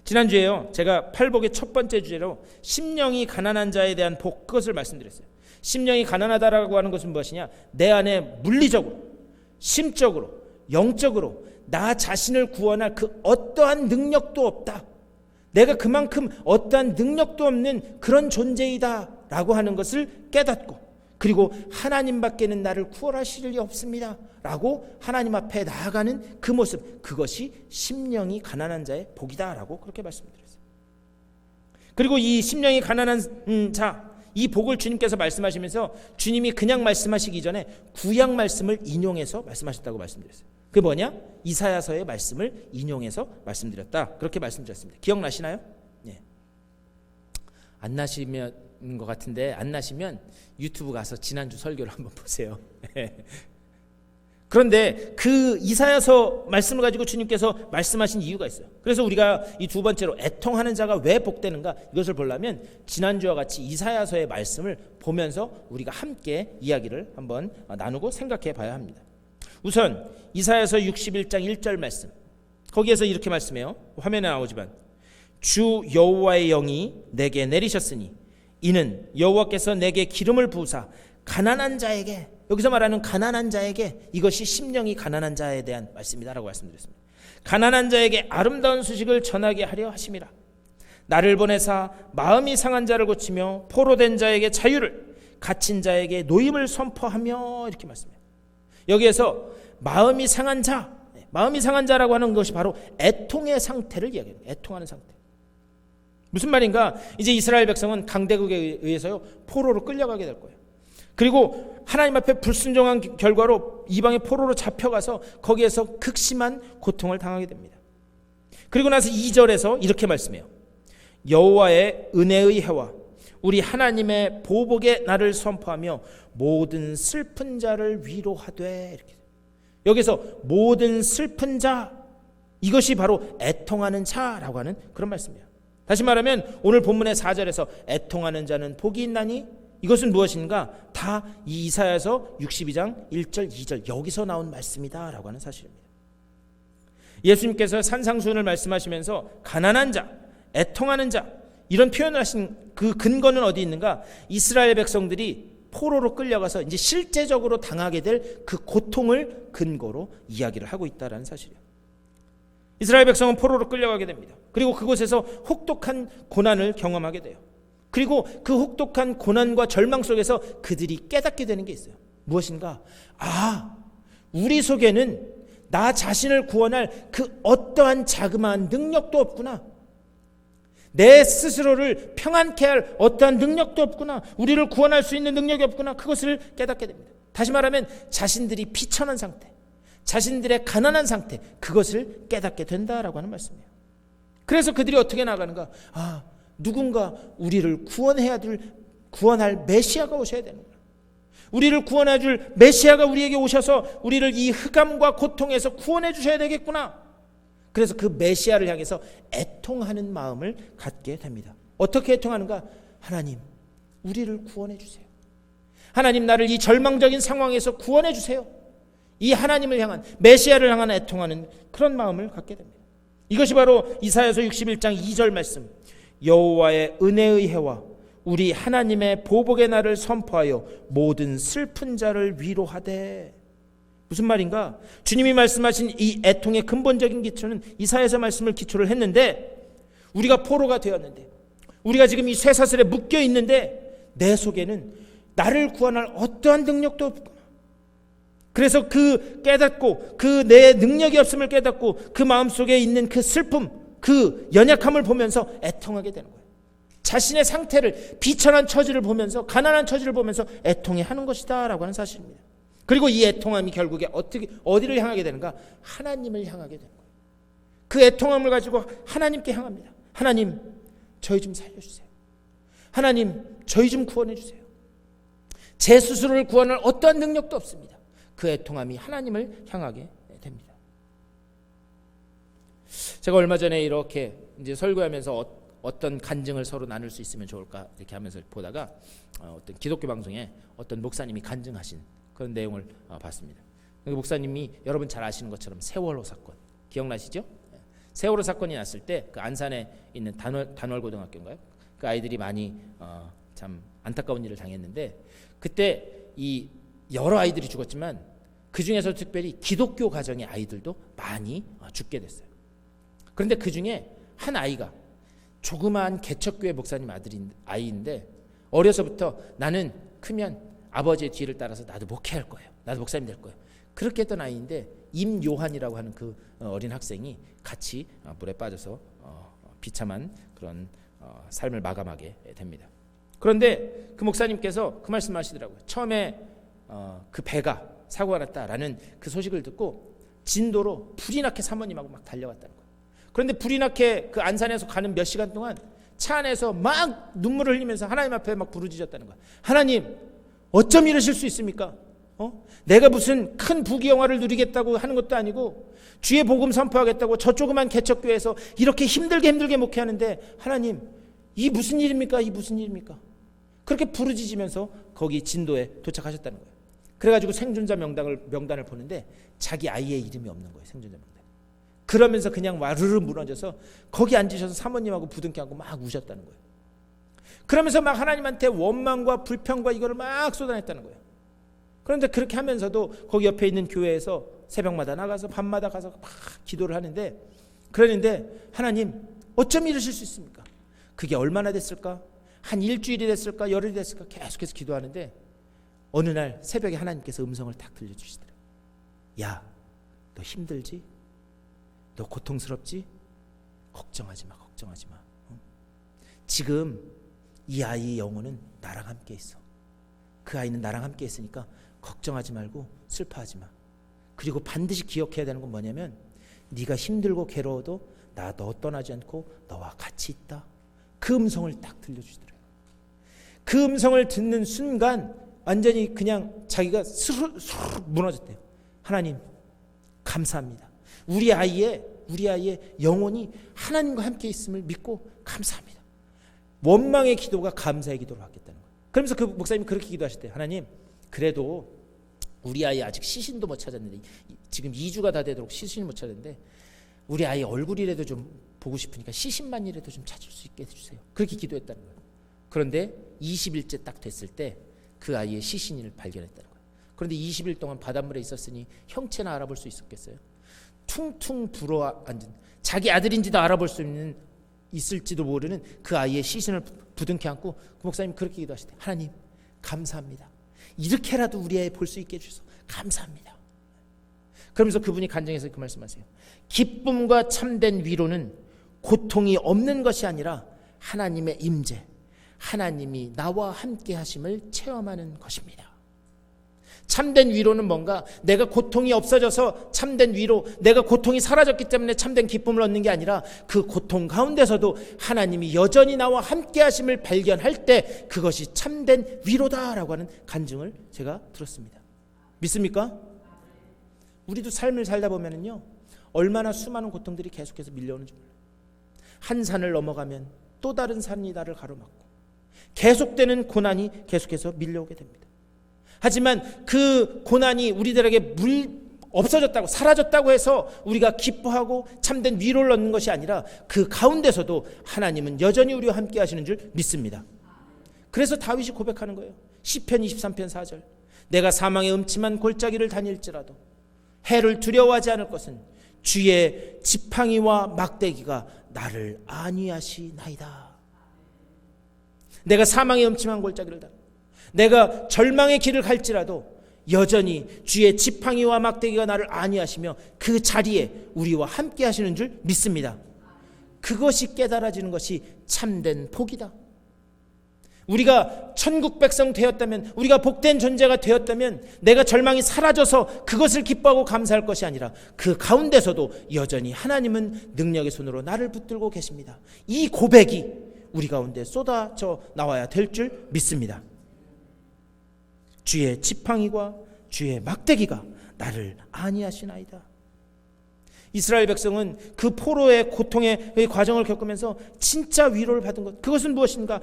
A: 지난주에요, 제가 팔복의 첫 번째 주제로 심령이 가난한 자에 대한 복, 그것을 말씀드렸어요. 심령이 가난하다라고 하는 것은 무엇이냐? 내 안에 물리적으로, 심적으로, 영적으로 나 자신을 구원할 그 어떠한 능력도 없다. 내가 그만큼 어떠한 능력도 없는 그런 존재이다 라고 하는 것을 깨닫고, 그리고 하나님밖에는 나를 구원하실 리 없습니다 라고 하나님 앞에 나아가는 그 모습, 그것이 심령이 가난한 자의 복이다 라고 그렇게 말씀드렸어요. 그리고 이 심령이 가난한 자, 이 복을 주님께서 말씀하시면서 주님이 그냥 말씀하시기 전에 구약 말씀을 인용해서 말씀하셨다고 말씀드렸어요. 그게 뭐냐? 이사야서의 말씀을 인용해서 말씀드렸다, 그렇게 말씀드렸습니다. 기억나시나요? 예. 안 나시면 것 같은데, 안 나시면 유튜브 가서 지난주 설교를 한번 보세요. 그런데 그 이사야서 말씀을 가지고 주님께서 말씀하신 이유가 있어요. 그래서 우리가 이 두 번째로 애통하는 자가 왜 복되는가, 이것을 보려면 지난주와 같이 이사야서의 말씀을 보면서 우리가 함께 이야기를 한번 나누고 생각해 봐야 합니다. 우선 이사야서 61장 1절 말씀, 거기에서 이렇게 말씀해요. 화면에 나오지만 주 여호와의 영이 내게 내리셨으니 이는 여호와께서 내게 기름을 부으사 가난한 자에게, 여기서 말하는 가난한 자에게, 이것이 심령이 가난한 자에 대한 말씀이다라고 말씀드렸습니다. 가난한 자에게 아름다운 소식을 전하게 하려 하심이라. 나를 보내사 마음이 상한 자를 고치며 포로된 자에게 자유를, 갇힌 자에게 노임을 선포하며, 이렇게 말씀해요. 여기에서 마음이 상한 자, 마음이 상한 자라고 하는 것이 바로 애통의 상태를 이야기해요. 애통하는 상태. 무슨 말인가? 이제 이스라엘 백성은 강대국에 의해서요 포로로 끌려가게 될 거예요. 그리고 하나님 앞에 불순종한 결과로 이방의 포로로 잡혀가서 거기에서 극심한 고통을 당하게 됩니다. 그리고 나서 2절에서 이렇게 말씀해요. 여호와의 은혜의 해와 우리 하나님의 보복의 날을 선포하며 모든 슬픈 자를 위로하되, 이렇게. 여기서 모든 슬픈 자, 이것이 바로 애통하는 자라고 하는 그런 말씀이에요. 다시 말하면 오늘 본문의 4절에서 애통하는 자는 복이 있나니, 이것은 무엇인가? 다 이 이사야서 62장 1절 2절 여기서 나온 말씀이다 라고 하는 사실입니다. 예수님께서 산상수훈을 말씀하시면서 가난한 자, 애통하는 자, 이런 표현을 하신 그 근거는 어디 있는가? 이스라엘 백성들이 포로로 끌려가서 이제 실제적으로 당하게 될 그 고통을 근거로 이야기를 하고 있다는 사실이에요. 이스라엘 백성은 포로로 끌려가게 됩니다. 그리고 그곳에서 혹독한 고난을 경험하게 돼요. 그리고 그 혹독한 고난과 절망 속에서 그들이 깨닫게 되는 게 있어요. 무엇인가? 우리 속에는 나 자신을 구원할 그 어떠한 자그마한 능력도 없구나. 내 스스로를 평안케 할 어떠한 능력도 없구나. 우리를 구원할 수 있는 능력이 없구나. 그것을 깨닫게 됩니다. 다시 말하면 자신들이 비천한 상태, 자신들의 가난한 상태, 그것을 깨닫게 된다라고 하는 말씀이에요. 그래서 그들이 어떻게 나가는가? 누군가 우리를 구원할 메시아가 오셔야 되는 거야. 우리를 구원해 줄 메시아가 우리에게 오셔서 우리를 이 흑암과 고통에서 구원해 주셔야 되겠구나. 그래서 그 메시아를 향해서 애통하는 마음을 갖게 됩니다. 어떻게 애통하는가? 하나님, 우리를 구원해 주세요. 하나님, 나를 이 절망적인 상황에서 구원해 주세요. 이 하나님을 향한, 메시아를 향한 애통하는 그런 마음을 갖게 됩니다. 이것이 바로 이사야서 61장 2절 말씀, 여호와의 은혜의 해와 우리 하나님의 보복의 날을 선포하여 모든 슬픈 자를 위로하되. 무슨 말인가? 주님이 말씀하신 이 애통의 근본적인 기초는 이사야서 말씀을 기초를 했는데, 우리가 포로가 되었는데, 우리가 지금 이 쇠사슬에 묶여 있는데 내 속에는 나를 구원할 어떠한 능력도 없구나. 그래서 그 깨닫고, 그 내 능력이 없음을 깨닫고 그 마음속에 있는 그 슬픔, 그 연약함을 보면서 애통하게 되는 거예요. 자신의 상태를, 비천한 처지를 보면서, 가난한 처지를 보면서 애통해 하는 것이다 라고 하는 사실입니다. 그리고 이 애통함이 결국에 어디를 향하게 되는가? 하나님을 향하게 되는 거예요. 그 애통함을 가지고 하나님께 향합니다. 하나님, 저희 좀 살려주세요. 하나님, 저희 좀 구원해 주세요. 제 스스로를 구원할 어떠한 능력도 없습니다. 그 애통함이 하나님을 향하게 됩니다. 제가 얼마 전에 이렇게 이제 설교하면서 어떤 간증을 서로 나눌 수 있으면 좋을까 이렇게 하면서 보다가 어떤 기독교 방송에 어떤 목사님이 간증하신 그런 내용을 봤습니다. 그 목사님이 여러분 잘 아시는 것처럼 세월호 사건 기억나시죠? 세월호 사건이 났을 때 그 안산에 있는 단월고등학교인가요? 그 아이들이 많이 참 안타까운 일을 당했는데 그때 이 여러 아이들이 죽었지만 그 중에서 특별히 기독교 가정의 아이들도 많이 죽게 됐어요. 그런데 그 중에 한 아이가 조그마한 개척교회 목사님 아이인데 어려서부터 나는 크면 아버지의 뒤를 따라서 나도 목회할 거예요. 나도 목사님 될 거예요. 그렇게 했던 아이인데 임요한이라고 하는 그 어린 학생이 같이 물에 빠져서 비참한 그런 삶을 마감하게 됩니다. 그런데 그 목사님께서 그 말씀하시더라고요. 처음에 그 배가 사고가 났다라는 그 소식을 듣고 진도로 불이 나게 사모님하고 막 달려갔다는 거예요. 그런데 불이 나게 그 안산에서 가는 몇 시간 동안 차 안에서 막 눈물을 흘리면서 하나님 앞에 막 부르짖었다는 거예요. 하나님, 어쩜 이러실 수 있습니까? 내가 무슨 큰 부귀영화를 누리겠다고 하는 것도 아니고 주의 복음 선포하겠다고 저 조그만 개척교회에서 이렇게 힘들게 목회하는데 하나님, 이 무슨 일입니까? 이 무슨 일입니까? 그렇게 부르짖으면서 거기 진도에 도착하셨다는 거예요. 그래가지고 생존자 명단을 보는데 자기 아이의 이름이 없는 거예요. 생존자 명단. 그러면서 그냥 와르르 무너져서 거기 앉으셔서 사모님하고 부둥켜 안고 막 우셨다는 거예요. 그러면서 막 하나님한테 원망과 불평과 이거를 막 쏟아냈다는 거예요. 그런데 그렇게 하면서도 거기 옆에 있는 교회에서 새벽마다 나가서 밤마다 가서 막 기도를 하는데 그러는데 하나님, 어쩜 이러실 수 있습니까? 그게 얼마나 됐을까? 한 일주일이 됐을까? 열흘이 됐을까? 계속해서 기도하는데 어느 날 새벽에 하나님께서 음성을 딱 들려주시더래요. 야, 너 힘들지? 너 고통스럽지? 걱정하지 마. 지금 이 아이의 영혼은 나랑 함께 있어. 그 아이는 나랑 함께 있으니까 걱정하지 말고 슬퍼하지 마. 그리고 반드시 기억해야 되는 건 뭐냐면 네가 힘들고 괴로워도 나 너 떠나지 않고 너와 같이 있다. 그 음성을 딱 들려주시더래요. 그 음성을 듣는 순간 완전히 그냥 자기가 스르르 무너졌대요. 하나님, 감사합니다. 우리 아이의 영혼이 하나님과 함께 있음을 믿고 감사합니다. 원망의 기도가 감사의 기도로 바뀌었다는 거예요. 그러면서 그 목사님이 그렇게 기도하셨대요. 하나님, 그래도 우리 아이 아직 시신도 못 찾았는데 지금 2주가 다 되도록 시신을 못 찾았는데 우리 아이 얼굴이라도 좀 보고 싶으니까 시신만이라도 좀 찾을 수 있게 해주세요. 그렇게 기도했다는 거예요. 그런데 20일째 딱 됐을 때 그 아이의 시신을 발견했다는 거예요. 그런데 20일 동안 바닷물에 있었으니 형체나 알아볼 수 있었겠어요? 퉁퉁 불어앉은 자기 아들인지도 알아볼 수 있을지도 모르는 그 아이의 시신을 부둥켜 안고 그 목사님 그렇게 기도하시대. 하나님, 감사합니다. 이렇게라도 우리 아이 볼 수 있게 해주셔서 감사합니다. 그러면서 그분이 간증해서 그 말씀하세요. 기쁨과 참된 위로는 고통이 없는 것이 아니라 하나님의 임재, 하나님이 나와 함께 하심을 체험하는 것입니다. 참된 위로는 뭔가 내가 고통이 없어져서 참된 위로, 내가 고통이 사라졌기 때문에 참된 기쁨을 얻는 게 아니라 그 고통 가운데서도 하나님이 여전히 나와 함께 하심을 발견할 때 그것이 참된 위로다라고 하는 간증을 제가 들었습니다. 믿습니까? 우리도 삶을 살다 보면은요, 얼마나 수많은 고통들이 계속해서 밀려오는지 몰라요. 한 산을 넘어가면 또 다른 산이 나를 가로막고 계속되는 고난이 계속해서 밀려오게 됩니다. 하지만 그 고난이 우리들에게 없어졌다고 사라졌다고 해서 우리가 기뻐하고 참된 위로를 얻는 것이 아니라 그 가운데서도 하나님은 여전히 우리와 함께 하시는 줄 믿습니다. 그래서 다윗이 고백하는 거예요. 시편 23편 4절. 내가 사망의 음침한 골짜기를 다닐지라도 해를 두려워하지 않을 것은 주의 지팡이와 막대기가 나를 안위하시나이다. 내가 사망의 음침한 골짜기를 다니고 내가 절망의 길을 갈지라도 여전히 주의 지팡이와 막대기가 나를 안위하시며 그 자리에 우리와 함께 하시는 줄 믿습니다. 그것이 깨달아지는 것이 참된 복이다. 우리가 천국 백성 되었다면, 우리가 복된 존재가 되었다면 내가 절망이 사라져서 그것을 기뻐하고 감사할 것이 아니라 그 가운데서도 여전히 하나님은 능력의 손으로 나를 붙들고 계십니다. 이 고백이 우리 가운데 쏟아져 나와야 될 줄 믿습니다. 주의 지팡이와 주의 막대기가 나를 안위하시나이다. 이스라엘 백성은 그 포로의 고통의 과정을 겪으면서 진짜 위로를 받은 것, 그것은 무엇인가?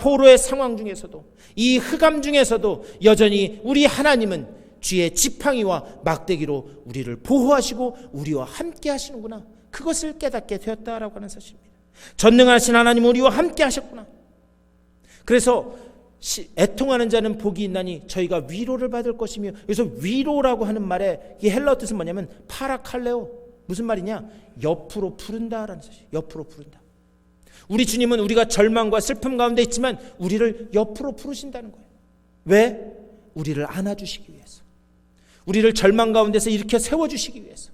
A: 포로의 상황 중에서도, 이 흑암 중에서도 여전히 우리 하나님은 주의 지팡이와 막대기로 우리를 보호하시고 우리와 함께 하시는구나, 그것을 깨닫게 되었다라고 하는 사실입니다. 전능하신 하나님 우리와 함께 하셨구나. 그래서 애통하는 자는 복이 있나니 저희가 위로를 받을 것이며, 그래서 위로라고 하는 말의 이 헬라어 뜻은 뭐냐면 파라칼레오, 무슨 말이냐? 옆으로 부른다라는 사실. 옆으로 부른다. 우리 주님은 우리가 절망과 슬픔 가운데 있지만 우리를 옆으로 부르신다는 거예요. 왜? 우리를 안아주시기 위해서, 우리를 절망 가운데서 일으켜 세워주시기 위해서,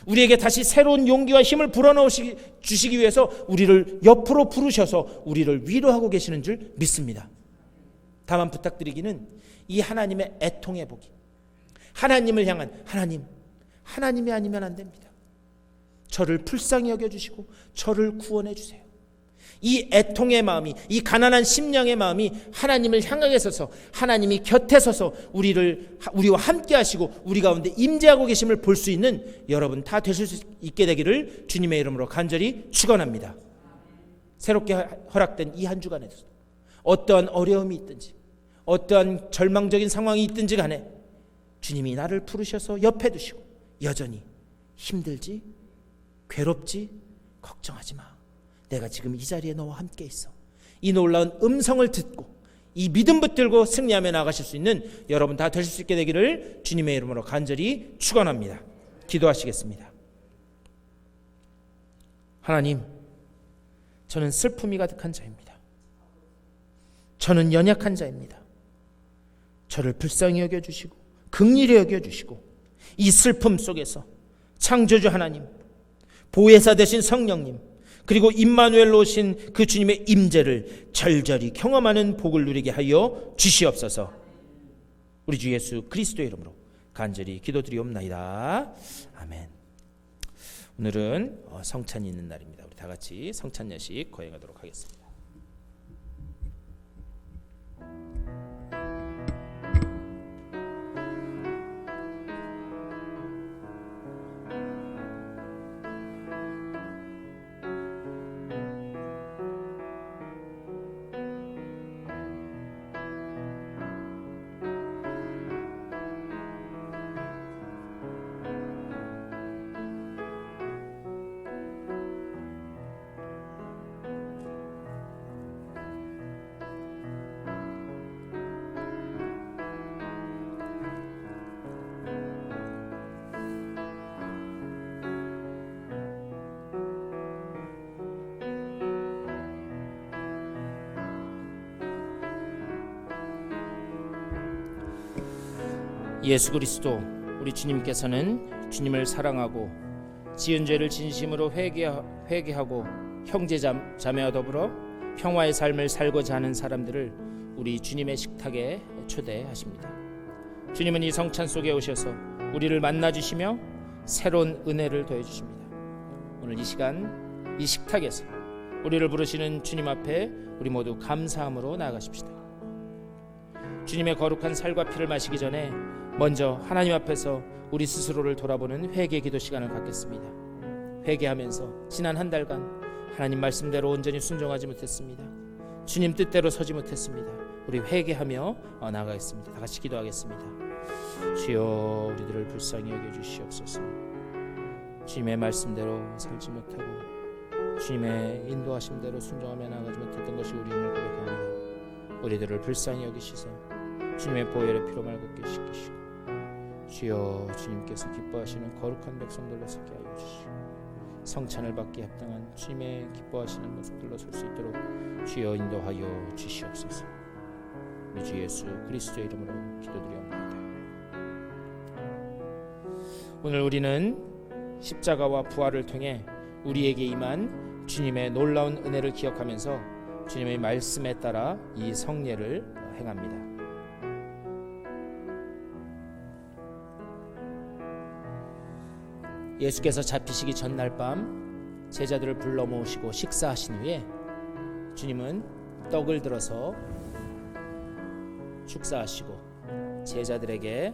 A: 우리에게 다시 새로운 용기와 힘을 불어넣으시기 위해서 우리를 옆으로 부르셔서 우리를 위로하고 계시는 줄 믿습니다. 다만 부탁드리기는 이 하나님의 애통의 복이, 하나님을 향한 하나님이 아니면 안 됩니다. 저를 불쌍히 여겨주시고 저를 구원해 주세요. 이 애통의 마음이, 이 가난한 심령의 마음이 하나님을 향하게 서서 하나님이 곁에 서서 우리와 함께 하시고 우리 가운데 임재하고 계심을 볼 수 있는 여러분 다 되실 수 있게 되기를 주님의 이름으로 간절히 축원합니다. 새롭게 허락된 이 한 주간에도 어떠한 어려움이 있든지 어떠한 절망적인 상황이 있든지 간에 주님이 나를 부르셔서 옆에 두시고 여전히 힘들지, 괴롭지, 걱정하지 마, 내가 지금 이 자리에 너와 함께 있어, 이 놀라운 음성을 듣고 이 믿음 붙들고 승리하며 나가실 수 있는 여러분 다 되실 수 있게 되기를 주님의 이름으로 간절히 축원합니다. 기도하시겠습니다. 하나님, 저는 슬픔이 가득한 자입니다. 저는 연약한 자입니다. 저를 불쌍히 여겨주시고 긍휼히 여겨주시고 이 슬픔 속에서 창조주 하나님, 보혜사 되신 성령님, 그리고 임마누엘로 오신 그 주님의 임재를 절절히 경험하는 복을 누리게 하여 주시옵소서. 우리 주 예수 그리스도의 이름으로 간절히 기도드리옵나이다. 아멘. 오늘은 성찬이 있는 날입니다. 우리 다 같이 성찬 예식 거행하도록 하겠습니다. 예수 그리스도 우리 주님께서는 주님을 사랑하고 지은 죄를 진심으로 회개하고 형제 자매와 더불어 평화의 삶을 살고자 하는 사람들을 우리 주님의 식탁에 초대하십니다. 주님은 이 성찬 속에 오셔서 우리를 만나주시며 새로운 은혜를 더해주십니다. 오늘 이 시간 이 식탁에서 우리를 부르시는 주님 앞에 우리 모두 감사함으로 나아가십시다. 주님의 거룩한 살과 피를 마시기 전에 먼저 하나님 앞에서 우리 스스로를 돌아보는 회개 기도 시간을 갖겠습니다. 회개하면서 지난 한 달간 하나님 말씀대로 온전히 순종하지 못했습니다. 주님 뜻대로 서지 못했습니다. 우리 회개하며 나아가겠습니다. 다 같이 기도하겠습니다. 주여, 우리들을 불쌍히 여겨주시옵소서. 주님의 말씀대로 살지 못하고 주님의 인도하심대로 순종하며 나아가지 못했던 것이 우리임을 고백합니다. 우리들을 불쌍히 여기시사 주님의 보혈의 피로 말고 씻기시고 주여, 주님께서 기뻐하시는 거룩한 백성들로 서게 하여 주시고 성찬을 받기에 합당한 주님의 기뻐하시는 모습들로 설 수 있도록 주여 인도하여 주시옵소서. 우리 주 예수 그리스도의 이름으로 기도드리옵나이다. 오늘 우리는 십자가와 부활을 통해 우리에게 임한 주님의 놀라운 은혜를 기억하면서 주님의 말씀에 따라 이 성례를 행합니다. 예수께서 잡히시기 전날 밤 제자들을 불러 모으시고 식사하신 후에 주님은 떡을 들어서 축사하시고 제자들에게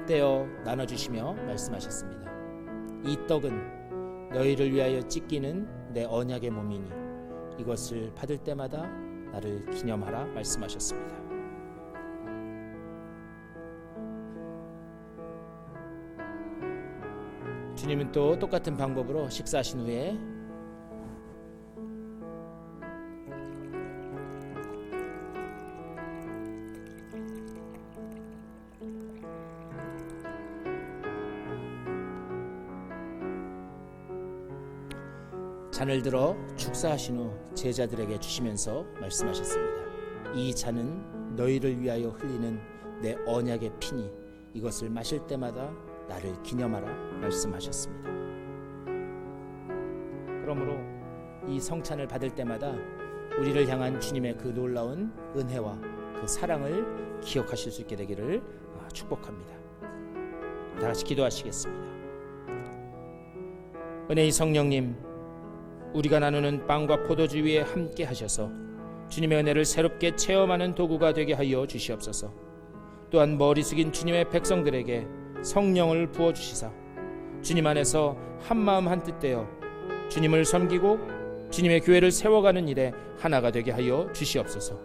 A: 떼어 나눠주시며 말씀하셨습니다. 이 떡은 너희를 위하여 찢기는 내 언약의 몸이니 이것을 받을 때마다 나를 기념하라 말씀하셨습니다. 주님은 또 똑같은 방법으로 식사하신 후에 잔을 들어 축사하신 후 제자들에게 주시면서 말씀하셨습니다. 이 잔은 너희를 위하여 흘리는 내 언약의 피니 이것을 마실 때마다 나를 기념하라 말씀하셨습니다. 그러므로 이 성찬을 받을 때마다 우리를 향한 주님의 그 놀라운 은혜와 그 사랑을 기억하실 수 있게 되기를 축복합니다. 다 같이 기도하시겠습니다. 은혜의 성령님, 우리가 나누는 빵과 포도주 위에 함께 하셔서 주님의 은혜를 새롭게 체험하는 도구가 되게 하여 주시옵소서. 또한 머리 숙인 주님의 백성들에게 성령을 부어주시사 주님 안에서 한마음 한뜻 되어 주님을 섬기고 주님의 교회를 세워가는 일에 하나가 되게 하여 주시옵소서.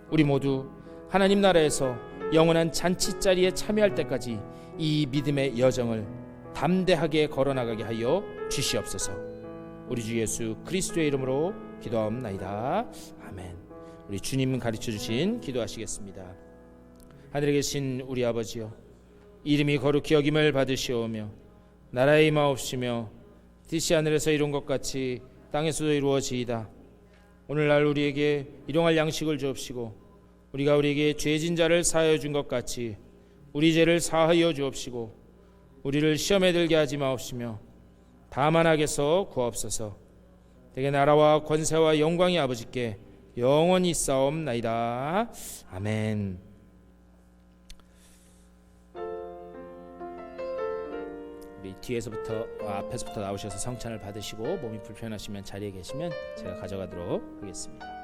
A: 우리 모두 하나님 나라에서 영원한 잔치자리에 참여할 때까지 이 믿음의 여정을 담대하게 걸어나가게 하여 주시옵소서. 우리 주 예수 그리스도의 이름으로 기도하옵나이다. 아멘. 우리 주님 가르쳐 주신 기도하시겠습니다. 하늘에 계신 우리 아버지여, 이름이 거룩히 여김을 받으시오며 나라의 임하옵시며 뜻이 하늘에서 이룬 것 같이 땅에서도 이루어지이다. 오늘날 우리에게 일용할 양식을 주옵시고 우리가 우리에게 죄진 자를 사하여 준 것 같이 우리 죄를 사하여 주옵시고 우리를 시험에 들게 하지 마옵시며 다만 악에서 구하옵소서. 대개 나라와 권세와 영광이 아버지께 영원히 있사옵나이다. 아멘. 우리 뒤에서부터 앞에서부터 나오셔서 성찬을 받으시고 몸이 불편하시면 자리에 계시면 제가 가져가도록 하겠습니다.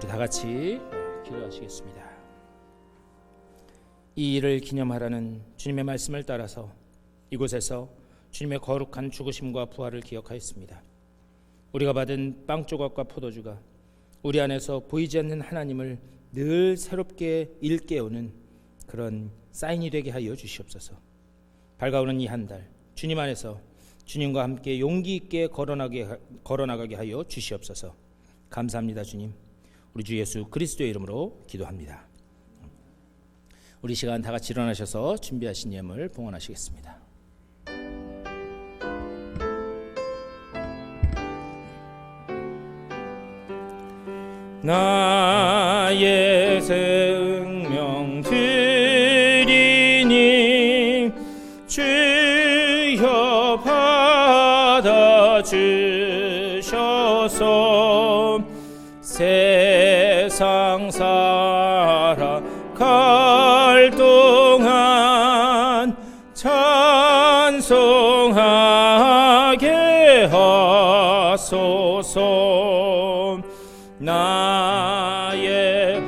A: 우리 다 같이 기도하시겠습니다. 이 일을 기념하라는 주님의 말씀을 따라서 이곳에서 주님의 거룩한 죽으심과 부활을 기억하였습니다. 우리가 받은 빵 조각과 포도주가 우리 안에서 보이지 않는 하나님을 늘 새롭게 일깨우는 그런 사인이 되게 하여 주시옵소서. 밝아오는 이 한 달 주님 안에서 주님과 함께 용기 있게 걸어나가게 하여 주시옵소서. 감사합니다. 주님, 우리 주 예수 그리스도의 이름으로 기도합니다. 우리 시간 다 같이 일어나셔서 준비하신 예물 봉헌하시겠습니다. 나의 생명 드리니 주여 받아주셔서 세상 살아갈 동안 찬송하게 하소서. 나의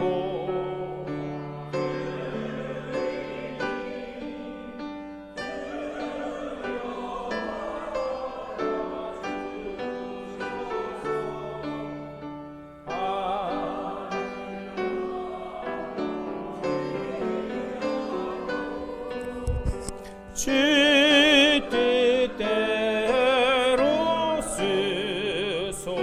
A: 주 뜻대로 쓰소서.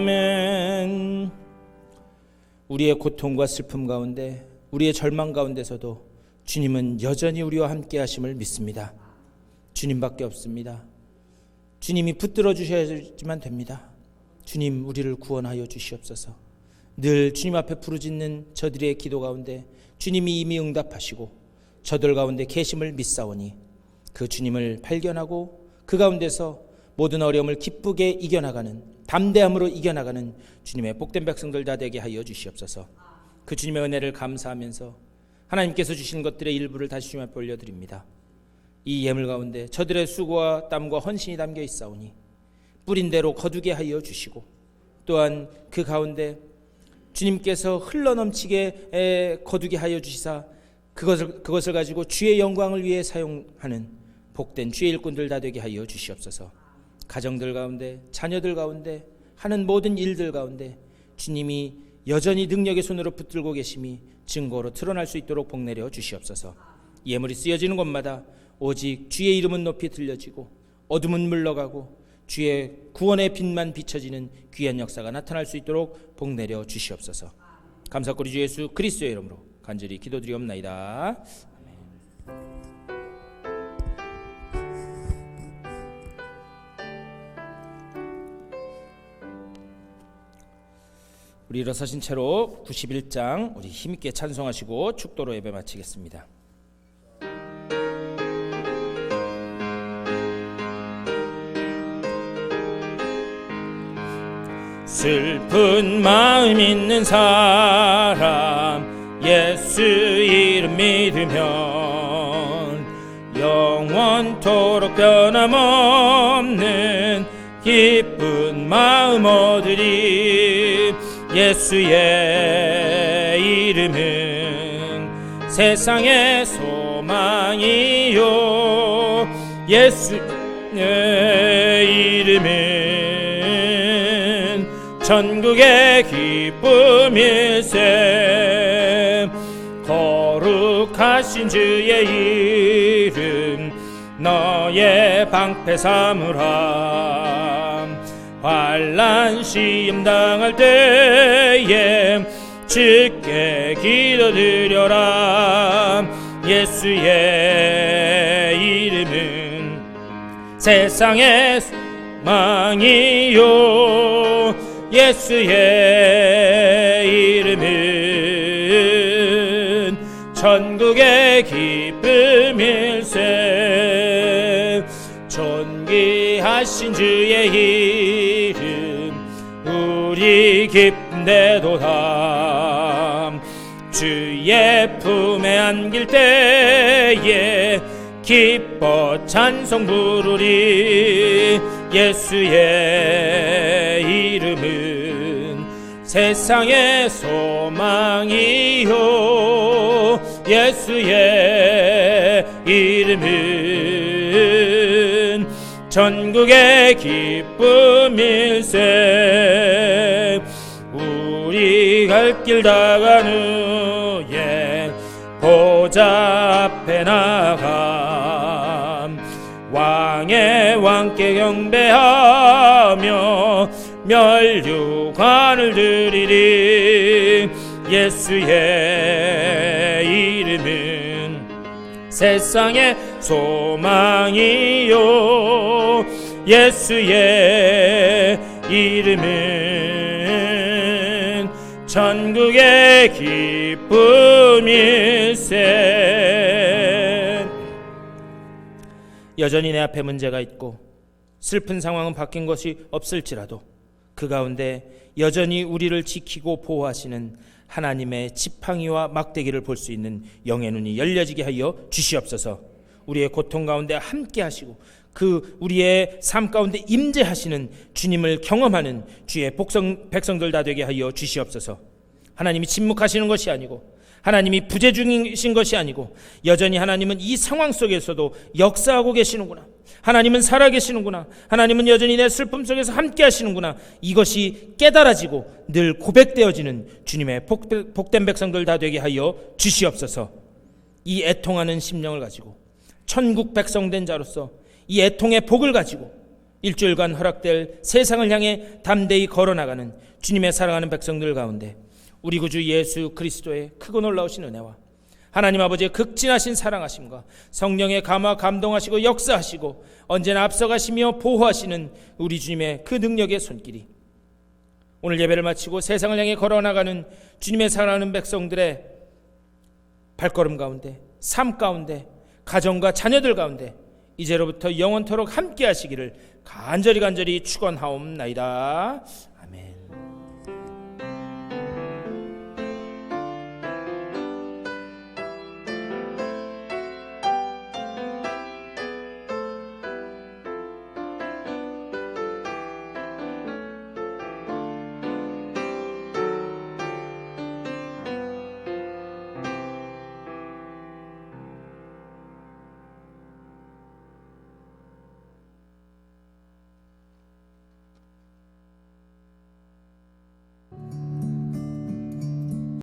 A: 아멘. 우리의 고통과 슬픔 가운데, 우리의 절망 가운데서도 주님은 여전히 우리와 함께 하심을 믿습니다. 주님밖에 없습니다. 주님이 붙들어 주셔야지만 됩니다. 주님, 우리를 구원하여 주시옵소서. 늘 주님 앞에 부르짖는 저들의 기도 가운데 주님이 이미 응답하시고 저들 가운데 계심을 믿사오니 그 주님을 발견하고 그 가운데서 모든 어려움을 기쁘게 이겨나가는, 담대함으로 이겨나가는 주님의 복된 백성들 다 되게 하여 주시옵소서. 그 주님의 은혜를 감사하면서 하나님께서 주신 것들의 일부를 다시 주님 앞에 올려드립니다. 이 예물 가운데 저들의 수고와 땀과 헌신이 담겨 있사오니 뿌린 대로 거두게 하여 주시고, 또한 그 가운데 주님께서 흘러넘치게 거두게 하여 주시사 그것을 가지고 주의 영광을 위해 사용하는 복된 주의 일꾼들 다 되게 하여 주시옵소서. 가정들 가운데, 자녀들 가운데, 하는 모든 일들 가운데 주님이 여전히 능력의 손으로 붙들고 계심이 증거로 드러날 수 있도록 복내려 주시옵소서. 예물이 쓰여지는 곳마다 오직 주의 이름은 높이 들려지고 어둠은 물러가고 주의 구원의 빛만 비춰지는 귀한 역사가 나타날 수 있도록 복내려 주시옵소서. 감사드리 주 예수 그리스도의 이름으로 간절히 기도드리옵나이다. 우리 일어서신 채로 91장 우리 힘있게 찬송하시고 축도로 예배 마치겠습니다. 슬픈 마음 있는 사람 예수 이름 믿으면 영원토록 변함없는 기쁜 마음 얻으리. 예수의 이름은 세상의 소망이요, 예수의 이름은 천국의 기쁨일세. 거룩하신 주의 이름 너의 방패 삼으라. 환난 시험 당할 때에 주께 기도드려라. 예수의 이름은 세상의 소망이요, 예수의 이름은 천국의 기쁨일세. 존귀하신 주의 이름 우리 기쁨되도다. 주의 품에 안길 때에 기뻐 찬송 부르리. 예수의 이름은 세상의 소망이요 예수의 이름은 전국의 기쁨일세. 우리 갈 길 다가는 후에 보좌 앞에 나감 왕의 왕께 경배하며 멸류관을 드리리. 예수의 이름은 세상의 소망이요 예수의 이름은 천국의 기쁨일세. 여전히 내 앞에 문제가 있고 슬픈 상황은 바뀐 것이 없을지라도 그 가운데 여전히 우리를 지키고 보호하시는 하나님의 지팡이와 막대기를 볼 수 있는 영의 눈이 열려지게 하여 주시옵소서. 우리의 고통 가운데 함께 하시고 그 우리의 삶 가운데 임재하시는 주님을 경험하는 주의 백성들 다 되게 하여 주시옵소서. 하나님이 침묵하시는 것이 아니고 하나님이 부재 중이신 것이 아니고 여전히 하나님은 이 상황 속에서도 역사하고 계시는구나. 하나님은 살아계시는구나. 하나님은 여전히 내 슬픔 속에서 함께 하시는구나. 이것이 깨달아지고 늘 고백되어지는 주님의 복된 백성들 다 되게 하여 주시옵소서. 이 애통하는 심령을 가지고 천국 백성된 자로서 이 애통의 복을 가지고 일주일간 허락될 세상을 향해 담대히 걸어나가는 주님의 사랑하는 백성들 가운데 우리 구주 예수 그리스도의 크고 놀라우신 은혜와 하나님 아버지의 극진하신 사랑하심과 성령의 감화 감동하시고 역사하시고 언제나 앞서가시며 보호하시는 우리 주님의 그 능력의 손길이 오늘 예배를 마치고 세상을 향해 걸어나가는 주님의 사랑하는 백성들의 발걸음 가운데, 삶 가운데, 가정과 자녀들 가운데 이제로부터 영원토록 함께 하시기를 간절히 축원하옵나이다.